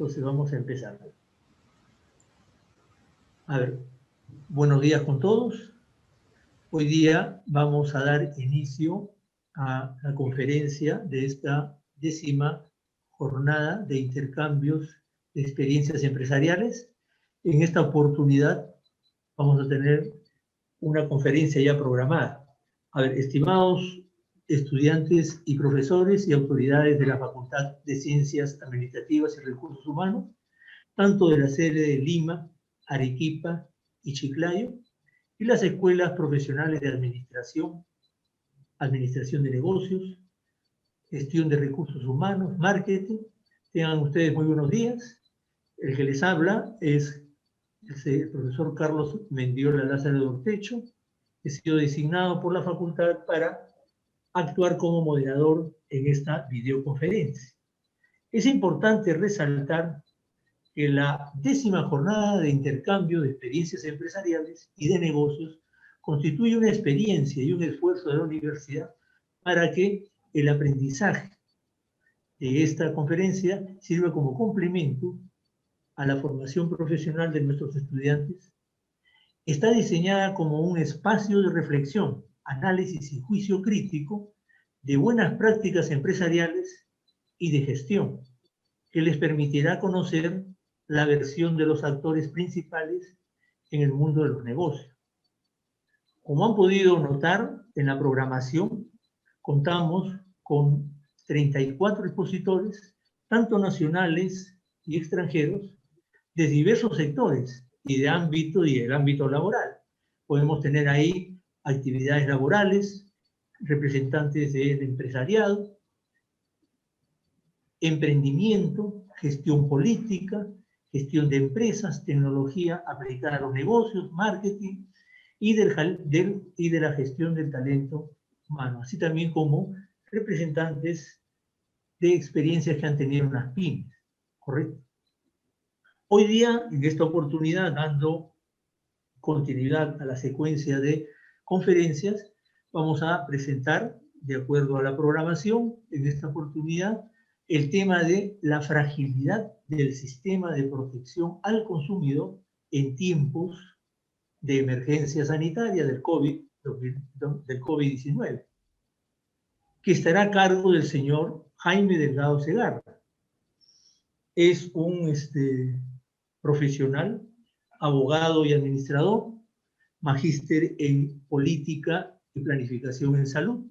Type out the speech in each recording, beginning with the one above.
Entonces vamos a empezar. A ver, buenos días con todos. Hoy día vamos a dar inicio a la conferencia de esta 10ª jornada de intercambios de experiencias empresariales. En esta oportunidad vamos a tener una conferencia ya programada. A ver, estimados estudiantes y profesores y autoridades de la Facultad de Ciencias Administrativas y Recursos Humanos, tanto de la sede de Lima, Arequipa y Chiclayo, y las escuelas profesionales de administración, administración de negocios, gestión de recursos humanos, marketing. Tengan ustedes muy buenos días. El que les habla es el profesor Carlos Mendiola Lázaro de Ortecho. He sido designado por la facultad para actuar como moderador en esta videoconferencia. Es importante resaltar que la 10ª jornada de intercambio de experiencias empresariales y de negocios constituye una experiencia y un esfuerzo de la universidad para que el aprendizaje de esta conferencia sirva como complemento a la formación profesional de nuestros estudiantes. Está diseñada como un espacio de reflexión, análisis y juicio crítico de buenas prácticas empresariales y de gestión, que les permitirá conocer la versión de los actores principales en el mundo de los negocios. Como han podido notar en la programación, contamos con 34 expositores, tanto nacionales y extranjeros, de diversos sectores y del ámbito laboral. Podemos tener ahí actividades laborales, representantes del empresariado, emprendimiento, gestión política, gestión de empresas, tecnología aplicada a los negocios, marketing y de la gestión del talento humano, así también como representantes de experiencias que han tenido en las pymes, ¿correcto? Hoy día, en esta oportunidad, dando continuidad a la secuencia de conferencias, vamos a presentar, de acuerdo a la programación, en esta oportunidad, el tema de la fragilidad del sistema de protección al consumidor en tiempos de emergencia sanitaria del COVID-19, que estará a cargo del señor Jaime Delgado Segarra. Es un profesional, abogado y administrador, magíster en política y planificación en salud.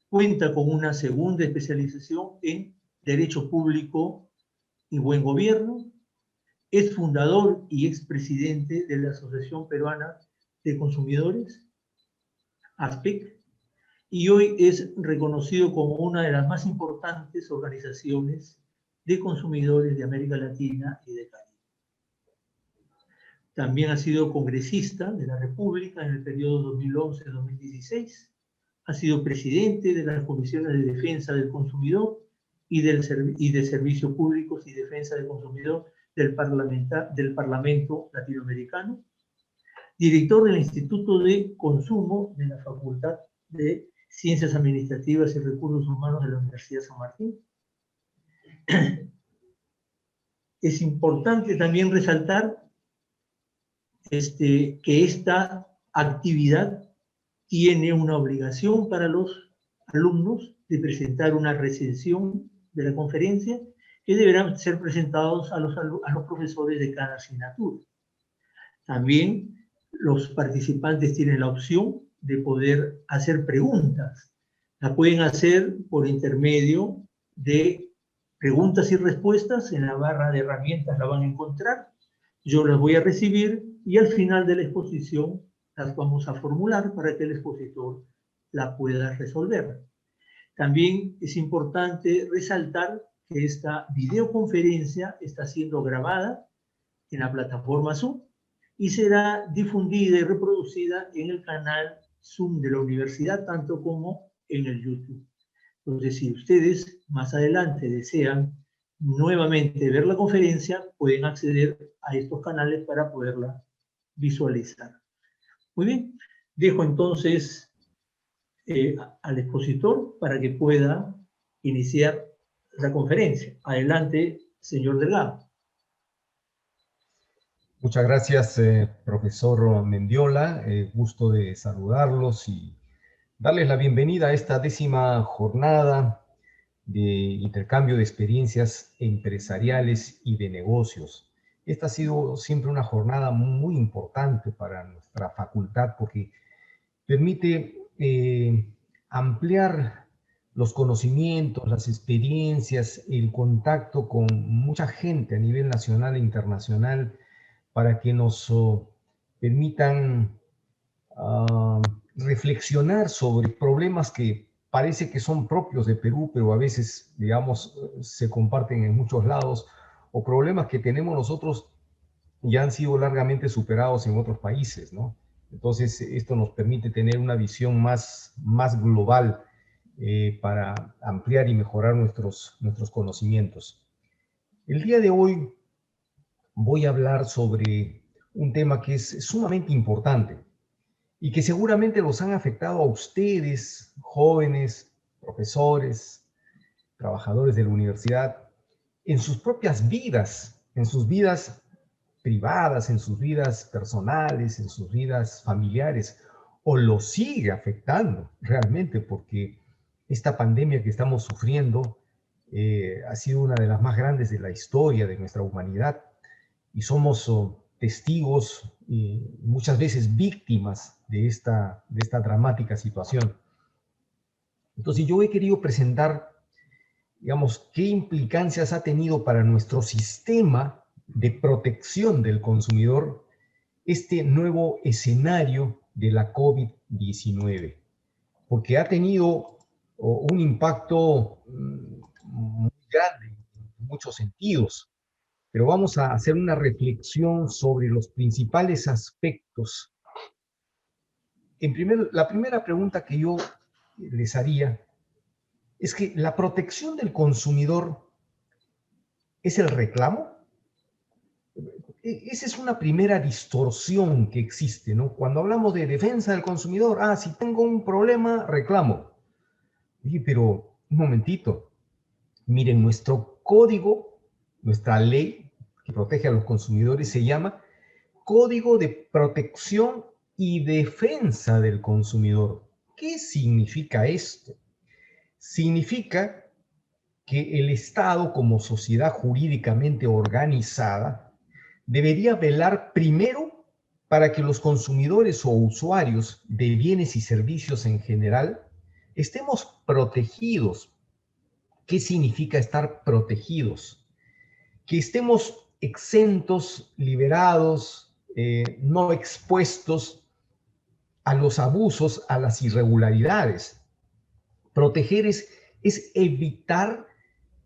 Cuenta con una segunda especialización en Derecho Público y Buen Gobierno. Es fundador y expresidente de la Asociación Peruana de Consumidores, ASPEC, y hoy es reconocido como una de las más importantes organizaciones de consumidores de América Latina y de Caribe. También ha sido congresista de la República en el periodo 2011-2016. Ha sido presidente de las comisiones de defensa del consumidor y de servicios públicos y defensa del consumidor del Parlamento Latinoamericano. Director del Instituto de Consumo de la Facultad de Ciencias Administrativas y Recursos Humanos de la Universidad San Martín. Es importante también resaltar que esta actividad tiene una obligación para los alumnos de presentar una recensión de la conferencia que deberán ser presentados a los profesores de cada asignatura. También los participantes tienen la opción de poder hacer preguntas. La pueden hacer por intermedio de preguntas y respuestas. En la barra de herramientas la van a encontrar. Yo las voy a recibir y al final de la exposición las vamos a formular para que el expositor la pueda resolver. También es importante resaltar que esta videoconferencia está siendo grabada en la plataforma Zoom y será difundida y reproducida en el canal Zoom de la universidad, tanto como en el YouTube. Entonces, si ustedes más adelante desean nuevamente ver la conferencia, pueden acceder a estos canales para poderla visualizar. Muy bien, dejo entonces al expositor para que pueda iniciar la conferencia. Adelante, señor Delgado. Muchas gracias, profesor Mendiola. Gusto de saludarlos y darles la bienvenida a esta 10ª jornada de intercambio de experiencias empresariales y de negocios. Esta ha sido siempre una jornada muy importante para nuestra facultad porque permite ampliar los conocimientos, las experiencias, el contacto con mucha gente a nivel nacional e internacional para que nos permitan reflexionar sobre problemas que parece que son propios de Perú, pero a veces, digamos, se comparten en muchos lados, o problemas que tenemos nosotros ya han sido largamente superados en otros países, ¿no? Entonces, esto nos permite tener una visión más global para ampliar y mejorar nuestros conocimientos. El día de hoy voy a hablar sobre un tema que es sumamente importante y que seguramente los han afectado a ustedes, jóvenes, profesores, trabajadores de la universidad, en sus propias vidas, en sus vidas privadas, en sus vidas personales, en sus vidas familiares, o lo sigue afectando realmente porque esta pandemia que estamos sufriendo ha sido una de las más grandes de la historia de nuestra humanidad y somos testigos y muchas veces víctimas de esta dramática situación. Entonces yo he querido presentar, digamos, qué implicancias ha tenido para nuestro sistema de protección del consumidor este nuevo escenario de la COVID-19, porque ha tenido un impacto muy grande en muchos sentidos, pero vamos a hacer una reflexión sobre los principales aspectos. La primera pregunta que yo les haría es que la protección del consumidor es el reclamo. Esa es una primera distorsión que existe, ¿no? Cuando hablamos de defensa del consumidor, si tengo un problema, reclamo. Oye, pero un momentito, miren, nuestro código, nuestra ley que protege a los consumidores se llama Código de Protección y Defensa del Consumidor. ¿Qué significa esto? Significa que el Estado, como sociedad jurídicamente organizada, debería velar primero para que los consumidores o usuarios de bienes y servicios en general estemos protegidos. ¿Qué significa estar protegidos? Que estemos exentos, liberados, no expuestos a los abusos, a las irregularidades. Proteger es evitar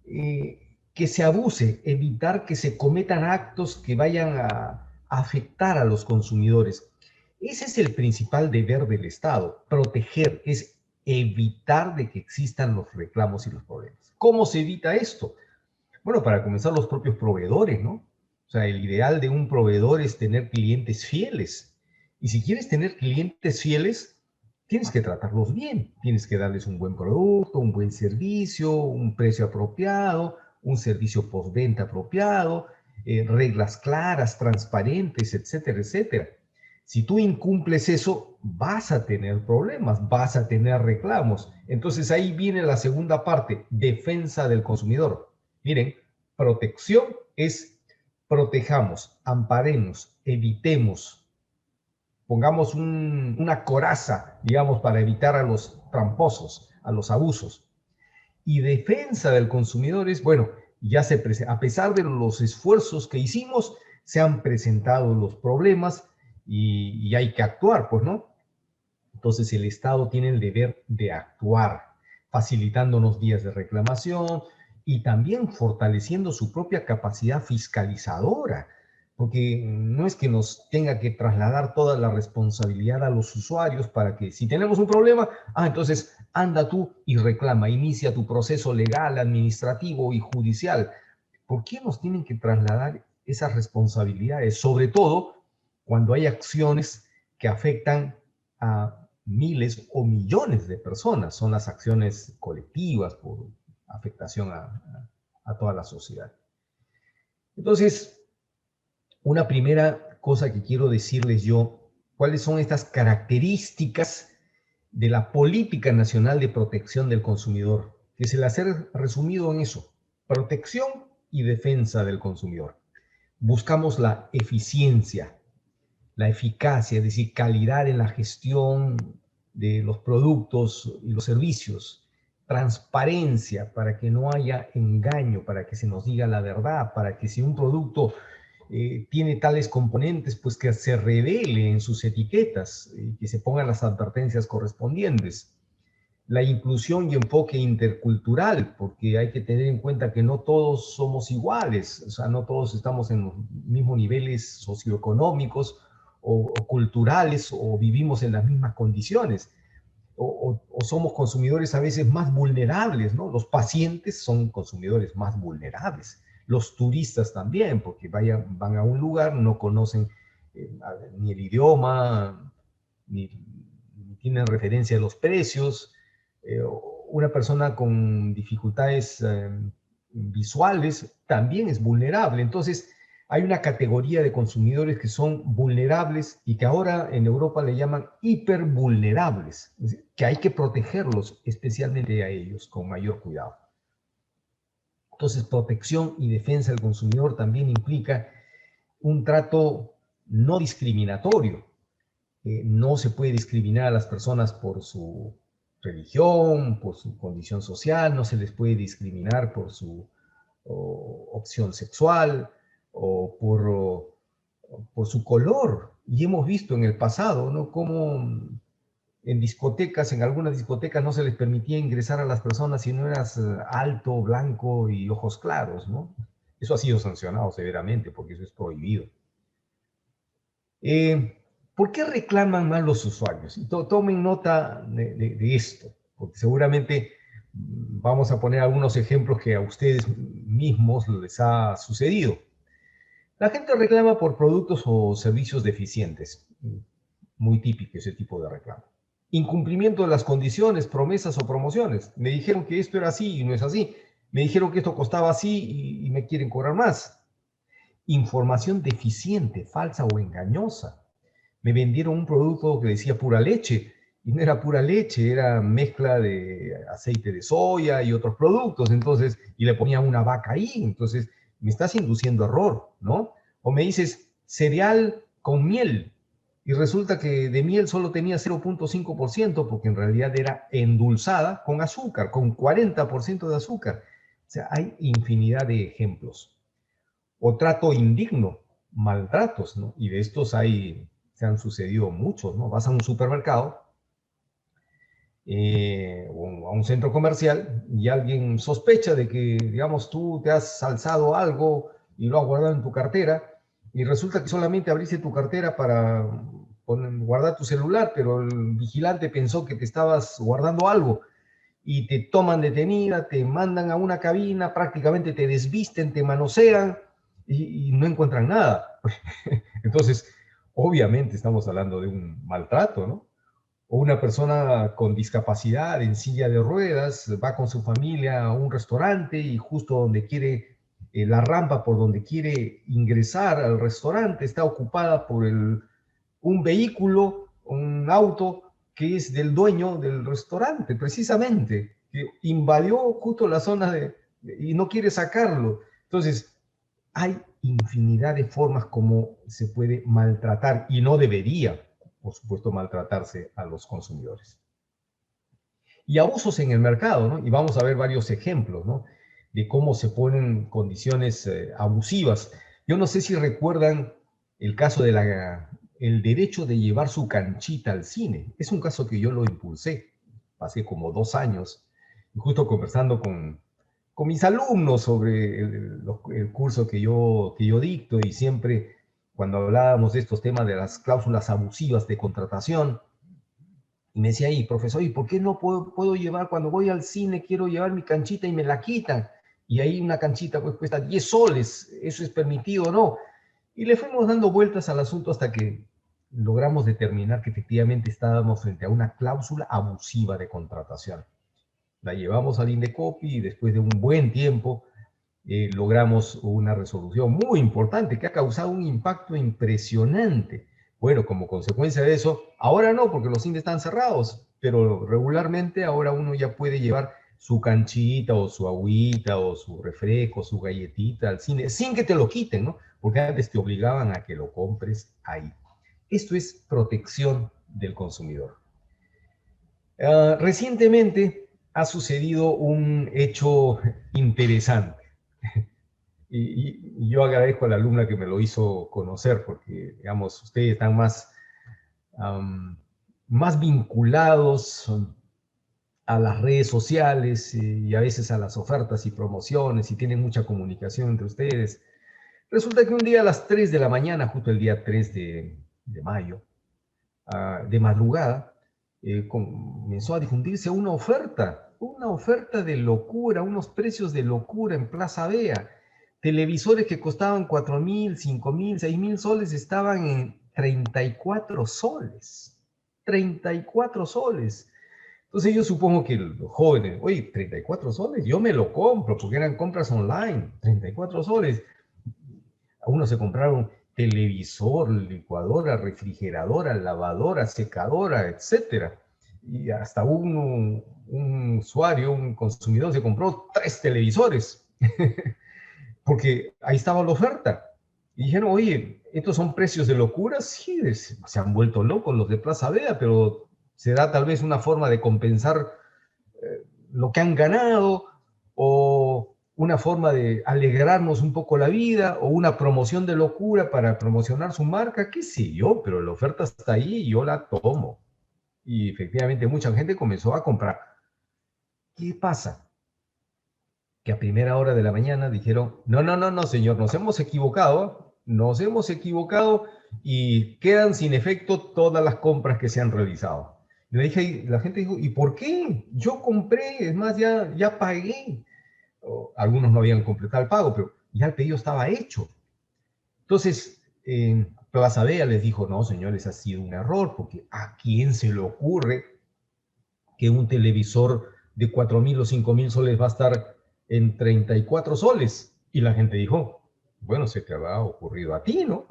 que se abuse, evitar que se cometan actos que vayan a afectar a los consumidores. Ese es el principal deber del Estado, proteger, es evitar de que existan los reclamos y los problemas. ¿Cómo se evita esto? Bueno, para comenzar, los propios proveedores, ¿no? O sea, el ideal de un proveedor es tener clientes fieles. Y si quieres tener clientes fieles, tienes que tratarlos bien. Tienes que darles un buen producto, un buen servicio, un precio apropiado, un servicio postventa apropiado, reglas claras, transparentes, etcétera, etcétera. Si tú incumples eso, vas a tener problemas, vas a tener reclamos. Entonces ahí viene la segunda parte, defensa del consumidor. Miren, protección es protejamos, amparemos, evitemos, pongamos una coraza, digamos, para evitar a los tramposos, a los abusos. Y defensa del consumidor es, bueno, a pesar de los esfuerzos que hicimos, se han presentado los problemas y hay que actuar, pues, ¿no? Entonces el Estado tiene el deber de actuar, facilitándonos vías de reclamación y también fortaleciendo su propia capacidad fiscalizadora, porque no es que nos tenga que trasladar toda la responsabilidad a los usuarios para que si tenemos un problema, entonces anda tú y reclama, inicia tu proceso legal, administrativo y judicial. ¿Por qué nos tienen que trasladar esas responsabilidades? Sobre todo cuando hay acciones que afectan a miles o millones de personas. Son las acciones colectivas por afectación a toda la sociedad. Entonces, una primera cosa que quiero decirles yo, ¿cuáles son estas características de la Política Nacional de Protección del Consumidor? Que se las he resumido en eso: protección y defensa del consumidor. Buscamos la eficiencia, la eficacia, es decir, calidad en la gestión de los productos y los servicios, transparencia para que no haya engaño, para que se nos diga la verdad, para que si un producto tiene tales componentes, pues que se revele en sus etiquetas, que se pongan las advertencias correspondientes. La inclusión y enfoque intercultural, porque hay que tener en cuenta que no todos somos iguales, o sea, no todos estamos en los mismos niveles socioeconómicos o culturales, o vivimos en las mismas condiciones, o somos consumidores a veces más vulnerables, ¿no? Los pacientes son consumidores más vulnerables, los turistas también, porque van a un lugar, no conocen ni el idioma, ni tienen referencia de los precios. Una persona con dificultades visuales también es vulnerable. Entonces, hay una categoría de consumidores que son vulnerables y que ahora en Europa le llaman hipervulnerables, que hay que protegerlos, especialmente a ellos, con mayor cuidado. Entonces, protección y defensa del consumidor también implica un trato no discriminatorio. No se puede discriminar a las personas por su religión, por su condición social, no se les puede discriminar por su opción sexual o por su color. Y hemos visto en el pasado, ¿no?, cómo en discotecas, en algunas discotecas no se les permitía ingresar a las personas si no eras alto, blanco y ojos claros, ¿no? Eso ha sido sancionado severamente porque eso es prohibido. ¿Por qué reclaman más los usuarios? Y tomen nota de esto, porque seguramente vamos a poner algunos ejemplos que a ustedes mismos les ha sucedido. La gente reclama por productos o servicios deficientes. Muy típico ese tipo de reclamo. Incumplimiento de las condiciones, promesas o promociones. Me dijeron que esto era así y no es así. Me dijeron que esto costaba así y me quieren cobrar más. Información deficiente, falsa o engañosa. Me vendieron un producto que decía pura leche y no era pura leche, era mezcla de aceite de soya y otros productos, entonces, y le ponían una vaca ahí, entonces me estás induciendo error, ¿no? O me dices cereal con miel y resulta que de miel solo tenía 0.5% porque en realidad era endulzada con azúcar, con 40% de azúcar. O sea, hay infinidad de ejemplos. O trato indigno, maltratos, ¿no? Y de estos se han sucedido muchos, ¿no? Vas a un supermercado o a un centro comercial y alguien sospecha de que, digamos, tú te has alzado algo y lo has guardado en tu cartera y resulta que solamente abriste tu cartera para guardar tu celular, pero el vigilante pensó que te estabas guardando algo y te toman detenida, te mandan a una cabina, prácticamente te desvisten, te manosean y no encuentran nada. Entonces, obviamente estamos hablando de un maltrato, ¿no? O una persona con discapacidad en silla de ruedas va con su familia a un restaurante y justo donde quiere, la rampa por donde quiere ingresar al restaurante está ocupada por un vehículo, un auto que es del dueño del restaurante, precisamente, que invadió justo la zona y no quiere sacarlo. Entonces, hay infinidad de formas como se puede maltratar y no debería, por supuesto, maltratarse a los consumidores. Y abusos en el mercado, ¿no? Y vamos a ver varios ejemplos, ¿no?, de cómo se ponen condiciones abusivas. Yo no sé si recuerdan el caso del derecho de llevar su canchita al cine. Es un caso que yo lo impulsé hace como 2 años, y justo conversando con mis alumnos sobre el curso que yo dicto, y siempre cuando hablábamos de estos temas de las cláusulas abusivas de contratación, y me decía ahí, profesor, ¿y por qué no puedo llevar, cuando voy al cine, quiero llevar mi canchita y me la quitan? Y ahí una canchita pues cuesta 10 soles, ¿eso es permitido o no? Y le fuimos dando vueltas al asunto hasta que logramos determinar que efectivamente estábamos frente a una cláusula abusiva de contratación. La llevamos al Indecopi y después de un buen tiempo logramos una resolución muy importante que ha causado un impacto impresionante. Bueno, como consecuencia de eso, ahora no, porque los cines están cerrados, pero regularmente ahora uno ya puede llevar su canchita o su agüita o su refresco, su galletita al cine, sin que te lo quiten, ¿no? Porque antes te obligaban a que lo compres ahí. Esto es protección del consumidor. Recientemente ha sucedido un hecho interesante. Y yo agradezco a la alumna que me lo hizo conocer, porque, digamos, ustedes están más vinculados a las redes sociales y a veces a las ofertas y promociones y tienen mucha comunicación entre ustedes. Resulta que un día a las 3 de la mañana, justo el día 3 de mayo, de madrugada, comenzó a difundirse una oferta de locura, unos precios de locura en Plaza Vea. Televisores que costaban 4.000, 5.000, 6.000 soles estaban en 34 soles. 34 soles. Entonces yo supongo que los jóvenes, oye, 34 soles, yo me lo compro, porque eran compras online, 34 soles. A uno se compraron televisor, licuadora, refrigeradora, lavadora, secadora, etcétera. Y hasta un usuario, un consumidor se compró 3 televisores, porque ahí estaba la oferta. Y dijeron, oye, ¿estos son precios de locura? Sí, se han vuelto locos los de Plaza Vea, pero será tal vez una forma de compensar lo que han ganado, o una forma de alegrarnos un poco la vida, o una promoción de locura para promocionar su marca, qué sé yo, pero la oferta está ahí y yo la tomo. Y efectivamente mucha gente comenzó a comprar. ¿Qué pasa? Que a primera hora de la mañana dijeron, no, no, no, no, señor, nos hemos equivocado y quedan sin efecto todas las compras que se han realizado. Y la gente dijo, ¿y por qué? Yo compré, es más, ya pagué. Algunos no habían completado el pago, pero ya el pedido estaba hecho. Entonces, Plaza Vea les dijo, no, señores, ha sido un error, porque ¿a quién se le ocurre que un televisor de 4.000 o 5.000 soles va a estar en 34 soles? Y la gente dijo, bueno, se te habrá ocurrido a ti, ¿no?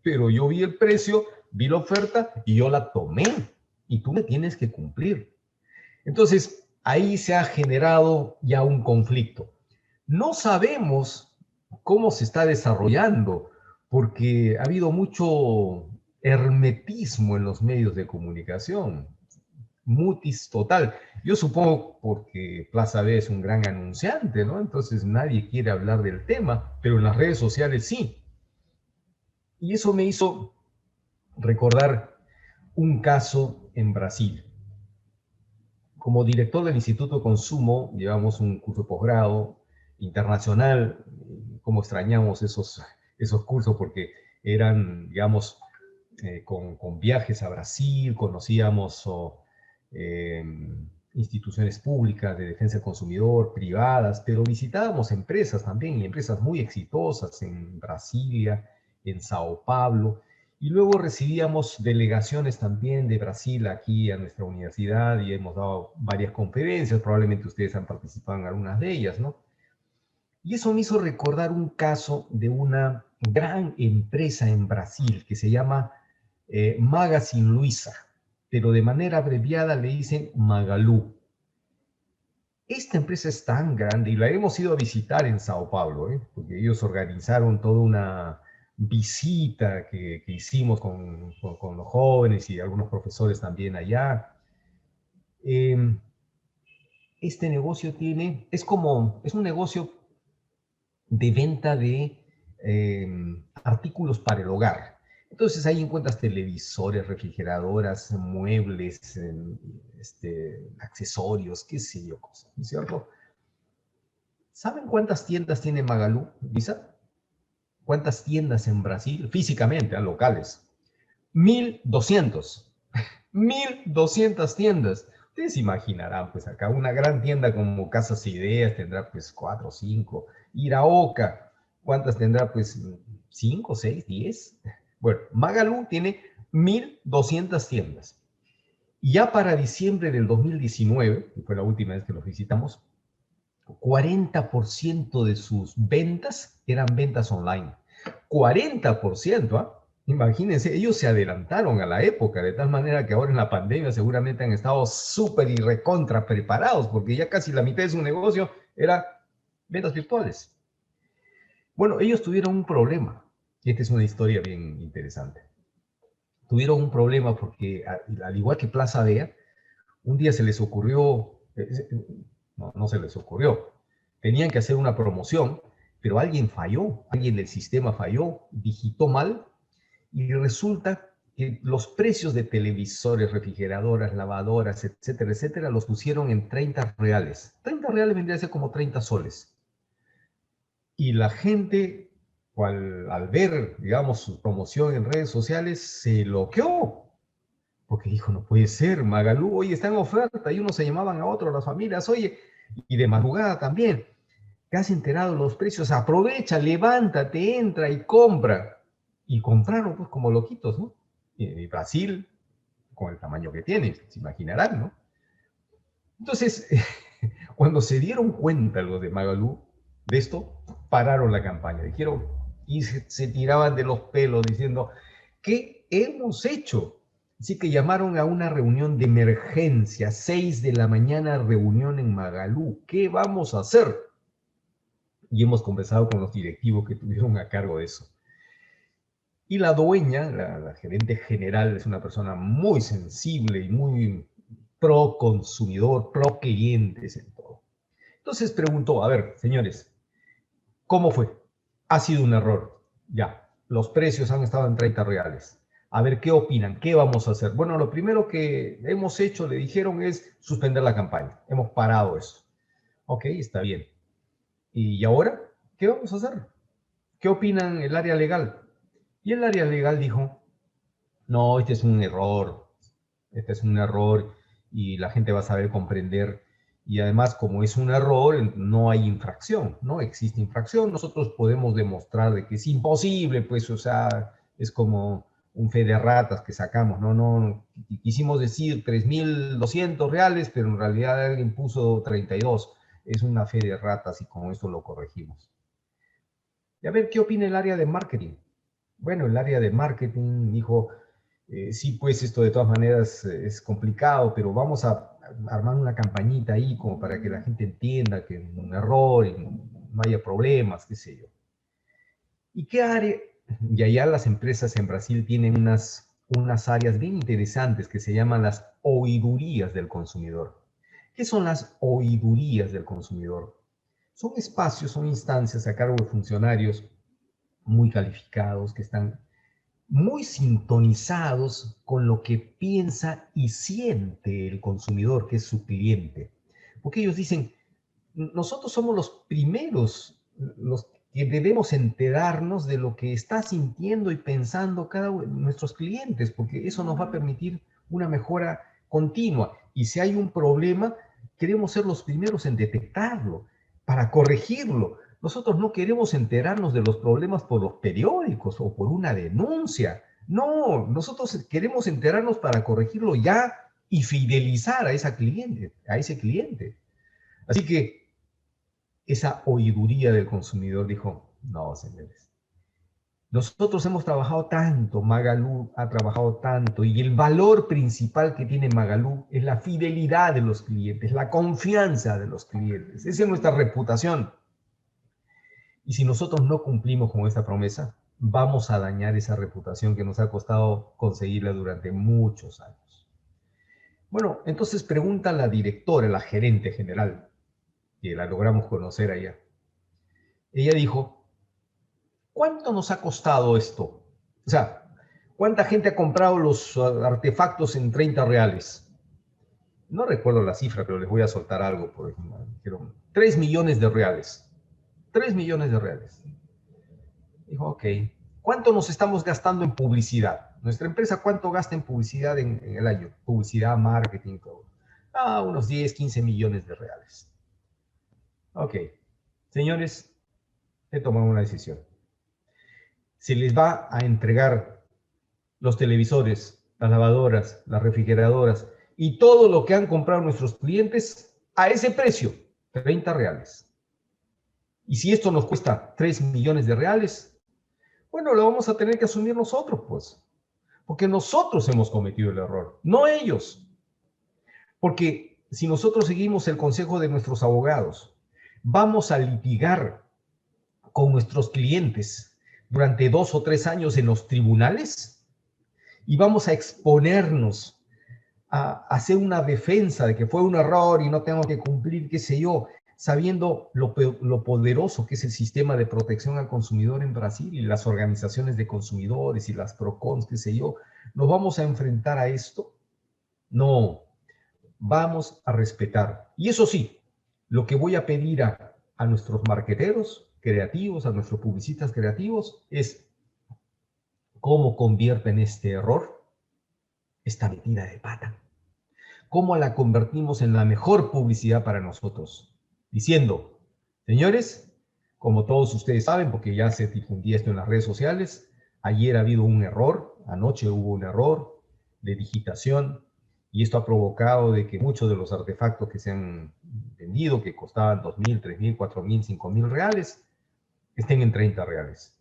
Pero yo vi el precio, vi la oferta y yo la tomé. Y tú me tienes que cumplir. Entonces, ahí se ha generado ya un conflicto. No sabemos cómo se está desarrollando, porque ha habido mucho hermetismo en los medios de comunicación, mutis total. Yo supongo porque Plaza B es un gran anunciante, ¿no? Entonces nadie quiere hablar del tema, pero en las redes sociales sí. Y eso me hizo recordar un caso en Brasil. Como director del Instituto de Consumo, llevamos un curso de posgrado internacional. Cómo extrañamos esos cursos, porque eran, digamos, con viajes a Brasil, conocíamos instituciones públicas de defensa del consumidor, privadas, pero visitábamos empresas también, y empresas muy exitosas en Brasilia, en Sao Paulo, y luego recibíamos delegaciones también de Brasil aquí a nuestra universidad, y hemos dado varias conferencias, probablemente ustedes han participado en algunas de ellas, ¿no? Y eso me hizo recordar un caso de una gran empresa en Brasil que se llama Magazine Luiza, pero de manera abreviada le dicen Magalu. Esta empresa es tan grande y la hemos ido a visitar en Sao Paulo, porque ellos organizaron toda una visita que hicimos con los jóvenes y algunos profesores también allá. Este negocio es un negocio de venta de artículos para el hogar. Entonces ahí encuentras televisores, refrigeradoras, muebles, accesorios, qué sé yo, cosas, ¿no es cierto? ¿Saben cuántas tiendas tiene Magalu, Lisa? ¿Cuántas tiendas en Brasil? Físicamente, locales. 1.200. 1.200 tiendas. Ustedes imaginarán, pues acá una gran tienda como Casas Ideas tendrá pues 4 o 5. Iraoka, ¿cuántas tendrá? Pues 5, 6, 10. Bueno, Magalu tiene 1.200 tiendas. Y ya para diciembre del 2019, que fue la última vez que los visitamos, 40% de sus ventas eran ventas online. 40%, ¿ah? Imagínense, ellos se adelantaron a la época, de tal manera que ahora en la pandemia seguramente han estado súper y recontra preparados, porque ya casi la mitad de su negocio era ventas virtuales. Bueno, ellos tuvieron un problema, y esta es una historia bien interesante. Tuvieron un problema porque, al igual que Plaza Vea, un día se les ocurrió, no se les ocurrió, tenían que hacer una promoción, pero alguien falló, alguien del sistema falló, digitó mal, y resulta que los precios de televisores, refrigeradoras, lavadoras, etcétera, etcétera, los pusieron en 30 reales. 30 reales vendría a ser como 30 soles. Y la gente, al ver, digamos, su promoción en redes sociales, se bloqueó. Porque dijo, no puede ser, Magalú, oye, está en oferta. Y unos se llamaban a otros, las familias, oye, y de madrugada también. ¿Te has enterado de los precios? Aprovecha, levántate, entra y compra. Y compraron, pues, como loquitos, ¿no? Y Brasil, con el tamaño que tiene, se imaginarán, ¿no? Entonces, cuando se dieron cuenta los de Magalú de esto, pararon la campaña. Dijeron, y se tiraban de los pelos diciendo, ¿qué hemos hecho? Así que llamaron a una reunión de emergencia, 6 de la mañana, reunión en Magalú. ¿Qué vamos a hacer? Y hemos conversado con los directivos que tuvieron a cargo de eso. Y la dueña, la gerente general, es una persona muy sensible y muy pro consumidor, pro clientes en todo. Entonces preguntó, a ver, señores, ¿cómo fue? Ha sido un error. Ya, los precios han estado en 30 reales. A ver, ¿qué opinan? ¿Qué vamos a hacer? Bueno, lo primero que hemos hecho, le dijeron, es suspender la campaña. Hemos parado eso. Ok, está bien. ¿Y ahora qué vamos a hacer? ¿Qué opinan el área legal? Y el área legal dijo, no, este es un error y la gente va a saber comprender. Y además, como es un error, no hay infracción, no existe infracción. Nosotros podemos demostrar de que es imposible, pues, o sea, es como un fe de ratas que sacamos, no, quisimos decir 3.200 reales, pero en realidad alguien puso 32. Es una fe de ratas y con esto lo corregimos. Y a ver, ¿qué opina el área de marketing? Bueno, el área de marketing dijo, sí, pues esto de todas maneras es complicado, pero vamos a armar una campañita ahí como para que la gente entienda que es un error y no haya problemas, qué sé yo. ¿Y qué área? Y allá las empresas en Brasil tienen unas áreas bien interesantes que se llaman las oidurías del consumidor. ¿Qué son las oidurías del consumidor? Son espacios, son instancias a cargo de funcionarios muy calificados que están muy sintonizados con lo que piensa y siente el consumidor, que es su cliente. Porque ellos dicen, nosotros somos los primeros, los que debemos enterarnos de lo que está sintiendo y pensando cada uno de nuestros clientes, porque eso nos va a permitir una mejora continua. Y si hay un problema, queremos ser los primeros en detectarlo, para corregirlo. Nosotros no queremos enterarnos de los problemas por los periódicos o por una denuncia. No, nosotros queremos enterarnos para corregirlo ya y fidelizar a ese cliente. Así que esa oiduría del consumidor dijo, no, señores, nosotros hemos trabajado tanto, Magalú ha trabajado tanto, y el valor principal que tiene Magalú es la fidelidad de los clientes, la confianza de los clientes. Esa es nuestra reputación. Y si nosotros no cumplimos con esta promesa, vamos a dañar esa reputación que nos ha costado conseguirla durante muchos años. Bueno, entonces pregunta a la directora, la gerente general, que la logramos conocer allá. Ella dijo, ¿cuánto nos ha costado esto? O sea, ¿cuánta gente ha comprado los artefactos en 30 reales? No recuerdo la cifra, pero les voy a soltar algo. Por ejemplo, dijeron, 3 millones de reales. 3 millones de reales. Dijo, ok, ¿cuánto nos estamos gastando en publicidad? Nuestra empresa, ¿cuánto gasta en publicidad en el año? Publicidad, marketing, todo. Unos 10, 15 millones de reales. Ok, señores, he tomado una decisión. Se les va a entregar los televisores, las lavadoras, las refrigeradoras y todo lo que han comprado nuestros clientes a ese precio. 30 reales. Y si esto nos cuesta 3 millones de reales, bueno, lo vamos a tener que asumir nosotros, pues. Porque nosotros hemos cometido el error, no ellos. Porque si nosotros seguimos el consejo de nuestros abogados, vamos a litigar con nuestros clientes durante 2 o 3 años en los tribunales y vamos a exponernos a hacer una defensa de que fue un error y no tengo que cumplir, qué sé yo, sabiendo lo poderoso que es el sistema de protección al consumidor en Brasil y las organizaciones de consumidores y las PROCONs, qué sé yo, ¿nos vamos a enfrentar a esto? No, vamos a respetar. Y eso sí, lo que voy a pedir a nuestros marqueteros creativos, a nuestros publicistas creativos, es cómo convierten este error, esta metida de pata, cómo la convertimos en la mejor publicidad para nosotros, diciendo, señores, como todos ustedes saben, porque ya se difundía esto en las redes sociales, ayer ha habido un error, anoche hubo un error de digitación, y esto ha provocado de que muchos de los artefactos que se han vendido, que costaban 2.000, 3.000, 4.000, 5.000 reales, estén en 30 reales.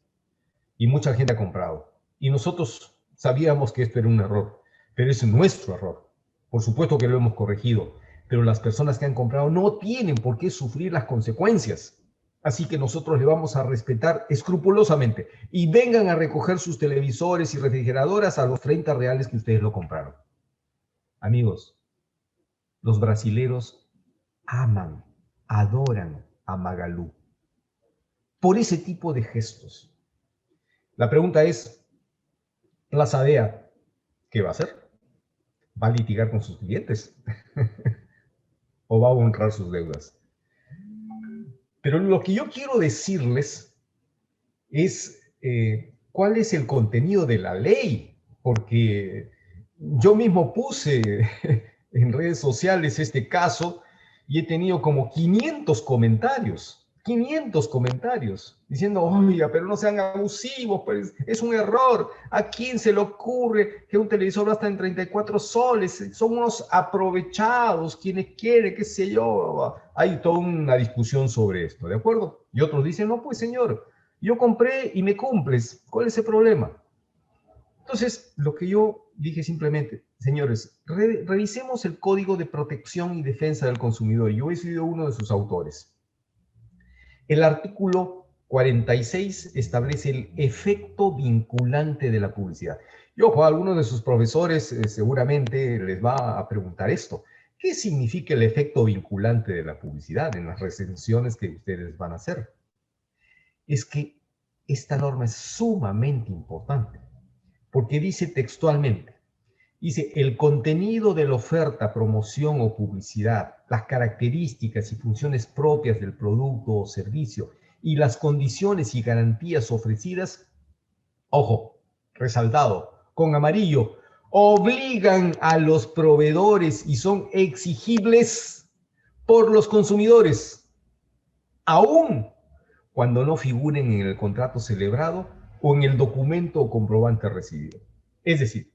Y mucha gente ha comprado. Y nosotros sabíamos que esto era un error, pero es nuestro error. Por supuesto que lo hemos corregido, pero las personas que han comprado no tienen por qué sufrir las consecuencias. Así que nosotros le vamos a respetar escrupulosamente. Y vengan a recoger sus televisores y refrigeradoras a los 30 reales que ustedes lo compraron. Amigos, los brasileros aman, adoran a Magalu por ese tipo de gestos. La pregunta es, Plaza Dea, ¿qué va a hacer? ¿Va a litigar con sus clientes? ¿O va a honrar sus deudas? Pero lo que yo quiero decirles es cuál es el contenido de la ley, porque yo mismo puse en redes sociales este caso y he tenido como 500 comentarios diciendo, oiga, pero no sean abusivos, pues es un error, ¿a quién se le ocurre que un televisor gasta en 34 soles? Son unos aprovechados, quienes quieren, qué sé yo. Hay toda una discusión sobre esto, ¿de acuerdo? Y otros dicen, no, pues señor, yo compré y me cumples, ¿cuál es el problema? Entonces, lo que yo dije simplemente, señores, revisemos el Código de Protección y Defensa del Consumidor. Yo he sido uno de sus autores. El artículo 46 establece el efecto vinculante de la publicidad. Y ojo, a algunos de sus profesores seguramente les va a preguntar esto. ¿Qué significa el efecto vinculante de la publicidad en las recensiones que ustedes van a hacer? Es que esta norma es sumamente importante, porque dice textualmente, dice, el contenido de la oferta, promoción o publicidad, las características y funciones propias del producto o servicio y las condiciones y garantías ofrecidas, ojo, resaltado, con amarillo, obligan a los proveedores y son exigibles por los consumidores, aún cuando no figuren en el contrato celebrado o en el documento o comprobante recibido. Es decir,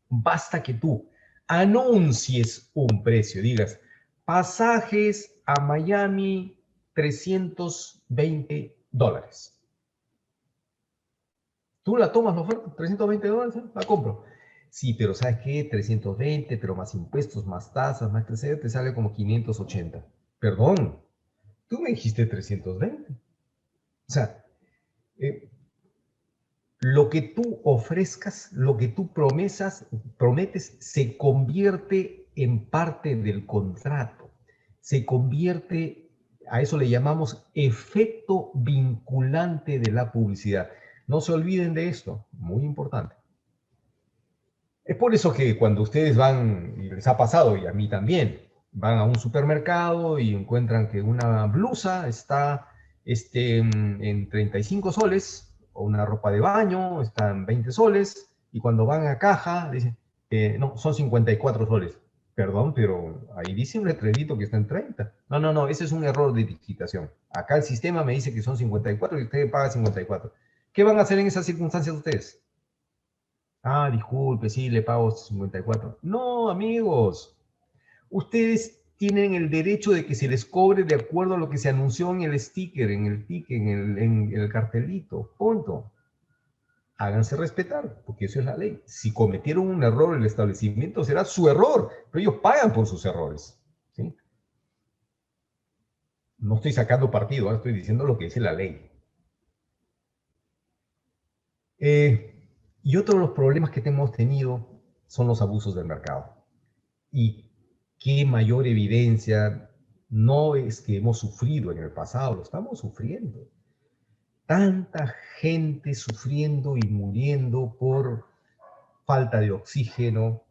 basta que tú anuncies un precio, digas, pasajes a Miami, $320. Tú la tomas la oferta, $320, la compro. Sí, pero ¿sabes qué? 320, pero más impuestos, más tasas, más crecer, te sale como 580. Perdón, tú me dijiste 320. O sea, lo que tú ofrezcas, lo que tú prometes, se convierte en parte del contrato. Se convierte, a eso le llamamos efecto vinculante de la publicidad. No se olviden de esto, muy importante. Es por eso que cuando ustedes van, y les ha pasado, y a mí también, van a un supermercado y encuentran que una blusa está en 35 soles, o una ropa de baño está en 20 soles, y cuando van a caja, dicen, no, son 54 soles. Perdón, pero ahí dice un letrerito que está en 30. No, no, no, ese es un error de digitación. Acá el sistema me dice que son 54 y usted paga 54. ¿Qué van a hacer en esas circunstancias ustedes? Ah, disculpe, sí, le pago 54. No, amigos, ustedes tienen el derecho de que se les cobre de acuerdo a lo que se anunció en el sticker, en el ticket, en el cartelito. Punto. Háganse respetar, porque eso es la ley. Si cometieron un error en el establecimiento, será su error, pero ellos pagan por sus errores. ¿Sí? No estoy sacando partido, estoy diciendo lo que dice la ley. Y otro de los problemas que hemos tenido son los abusos del mercado. Y qué mayor evidencia no es que hemos sufrido en el pasado, lo estamos sufriendo. Tanta gente sufriendo y muriendo por falta de oxígeno,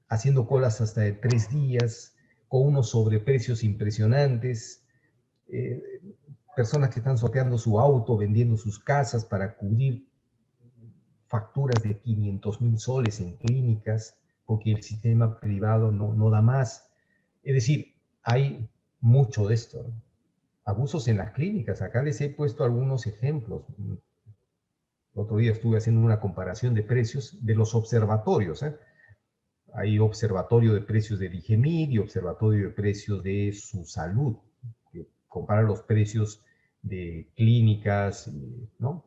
haciendo colas hasta de 3 días, con unos sobreprecios impresionantes, personas que están sorteando su auto, vendiendo sus casas para cubrir facturas de 500.000 soles en clínicas, porque el sistema privado no da más. Es decir, hay mucho de esto, ¿no? Abusos en las clínicas. Acá les he puesto algunos ejemplos. El otro día estuve haciendo una comparación de precios de los observatorios. Hay observatorio de precios de Digemid y observatorio de precios de Su Salud, que compara los precios de clínicas, ¿no?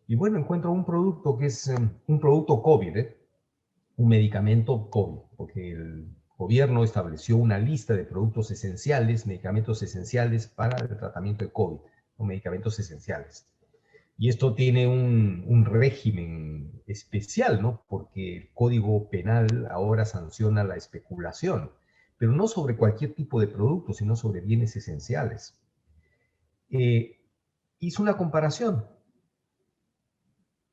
Y bueno, encuentro un producto que es un producto COVID, un medicamento COVID, porque el gobierno estableció una lista de productos esenciales, medicamentos esenciales para el tratamiento de COVID, o medicamentos esenciales. Y esto tiene un régimen especial, ¿no? Porque el Código Penal ahora sanciona la especulación, pero no sobre cualquier tipo de producto, sino sobre bienes esenciales. Hizo una comparación.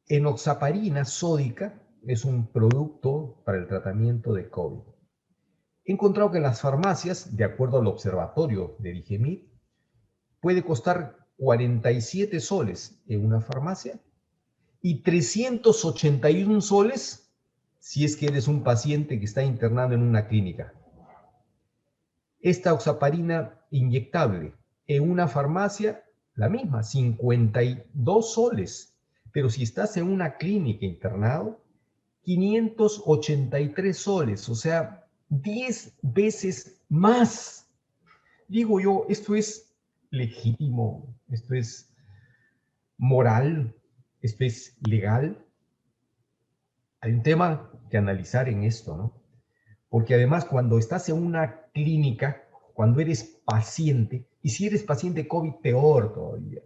Enoxaparina sódica es un producto para el tratamiento de COVID. He encontrado que en las farmacias, de acuerdo al observatorio de Digemid, puede costar 47 soles en una farmacia y 381 soles si es que eres un paciente que está internado en una clínica. Esta oxaparina inyectable en una farmacia, la misma, 52 soles. Pero si estás en una clínica internado, 583 soles, o sea, 10 veces más. Digo yo, esto es legítimo, esto es moral, esto es legal. Hay un tema que analizar en esto, ¿no? Porque además cuando estás en una clínica, cuando eres paciente, y si eres paciente COVID, peor todavía,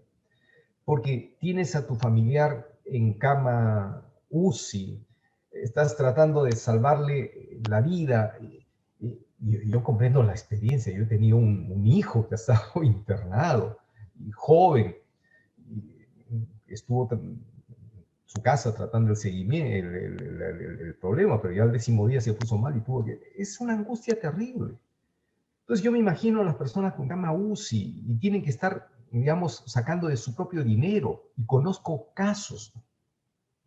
porque tienes a tu familiar en cama UCI, estás tratando de salvarle la vida. Yo comprendo la experiencia, yo he tenido un hijo que ha estado internado, y joven, y estuvo en su casa tratando el seguimiento, el problema, pero ya al 10º día se puso mal y tuvo que... Es una angustia terrible. Entonces yo me imagino a las personas con cama UCI y tienen que estar, digamos, sacando de su propio dinero. Y conozco casos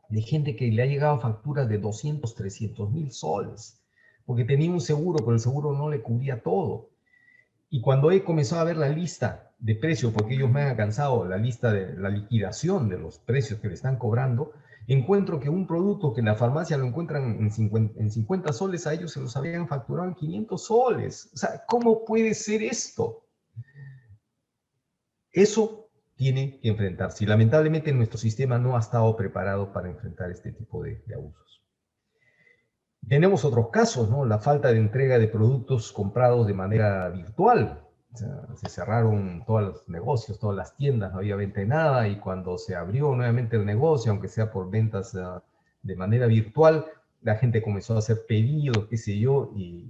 de gente que le ha llegado facturas de 200, 300.000 soles, porque tenía un seguro, pero el seguro no le cubría todo. Y cuando he comenzado a ver la lista de precios, porque ellos me han alcanzado la lista de la liquidación de los precios que le están cobrando, encuentro que un producto que en la farmacia lo encuentran en 50 soles, a ellos se los habían facturado en 500 soles. O sea, ¿cómo puede ser esto? Eso tiene que enfrentarse. Y lamentablemente nuestro sistema no ha estado preparado para enfrentar este tipo de abusos. Tenemos otros casos, ¿no? La falta de entrega de productos comprados de manera virtual. O sea, se cerraron todos los negocios, todas las tiendas, no había venta de nada, y cuando se abrió nuevamente el negocio, aunque sea por ventas de manera virtual, la gente comenzó a hacer pedidos, qué sé yo, y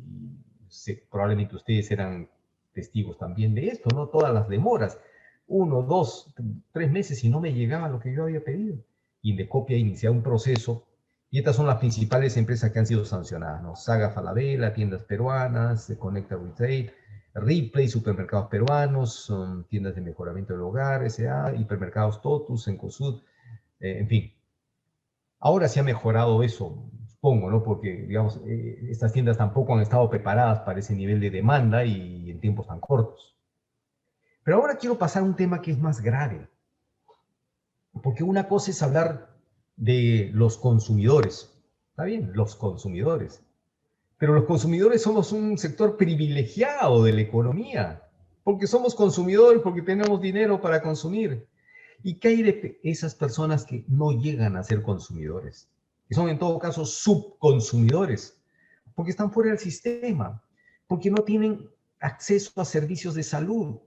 probablemente ustedes eran testigos también de esto, ¿no? Todas las demoras, 1, 2, 3 meses y no me llegaba lo que yo había pedido. Y Indecopy ha iniciado un proceso. Y estas son las principales empresas que han sido sancionadas, ¿no? Saga Falabella, tiendas peruanas, Conecta Retail, Ripley, supermercados peruanos, tiendas de mejoramiento del hogar, S.A., hipermercados Totus, Cencosud, en fin. Ahora se ha mejorado eso, supongo, ¿no? Porque, digamos, estas tiendas tampoco han estado preparadas para ese nivel de demanda y en tiempos tan cortos. Pero ahora quiero pasar a un tema que es más grave. Porque una cosa es hablar de los consumidores. Está bien, los consumidores. Pero los consumidores somos un sector privilegiado de la economía, porque somos consumidores, porque tenemos dinero para consumir. ¿Y qué hay de esas personas que no llegan a ser consumidores? Que son en todo caso subconsumidores, porque están fuera del sistema, porque no tienen acceso a servicios de salud,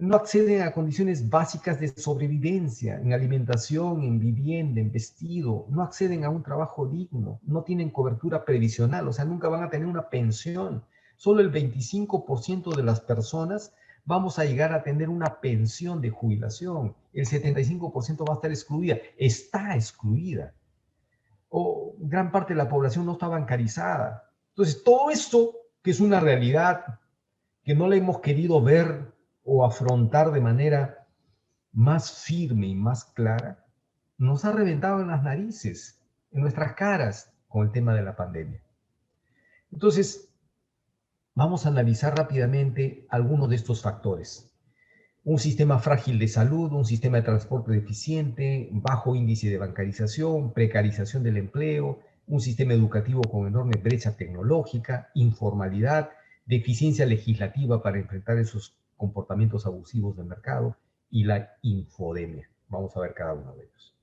no acceden a condiciones básicas de sobrevivencia, en alimentación, en vivienda, en vestido, no acceden a un trabajo digno, no tienen cobertura previsional, o sea, nunca van a tener una pensión. Solo el 25% de las personas vamos a llegar a tener una pensión de jubilación. El 75% va a estar excluida, está excluida. O gran parte de la población no está bancarizada. Entonces, todo esto, que es una realidad que no la hemos querido ver o afrontar de manera más firme y más clara, nos ha reventado en las narices, en nuestras caras, con el tema de la pandemia. Entonces, vamos a analizar rápidamente algunos de estos factores. Un sistema frágil de salud, un sistema de transporte deficiente, bajo índice de bancarización, precarización del empleo, un sistema educativo con enorme brecha tecnológica, informalidad, deficiencia legislativa para enfrentar esos comportamientos abusivos del mercado y la infodemia. Vamos a ver cada uno de ellos.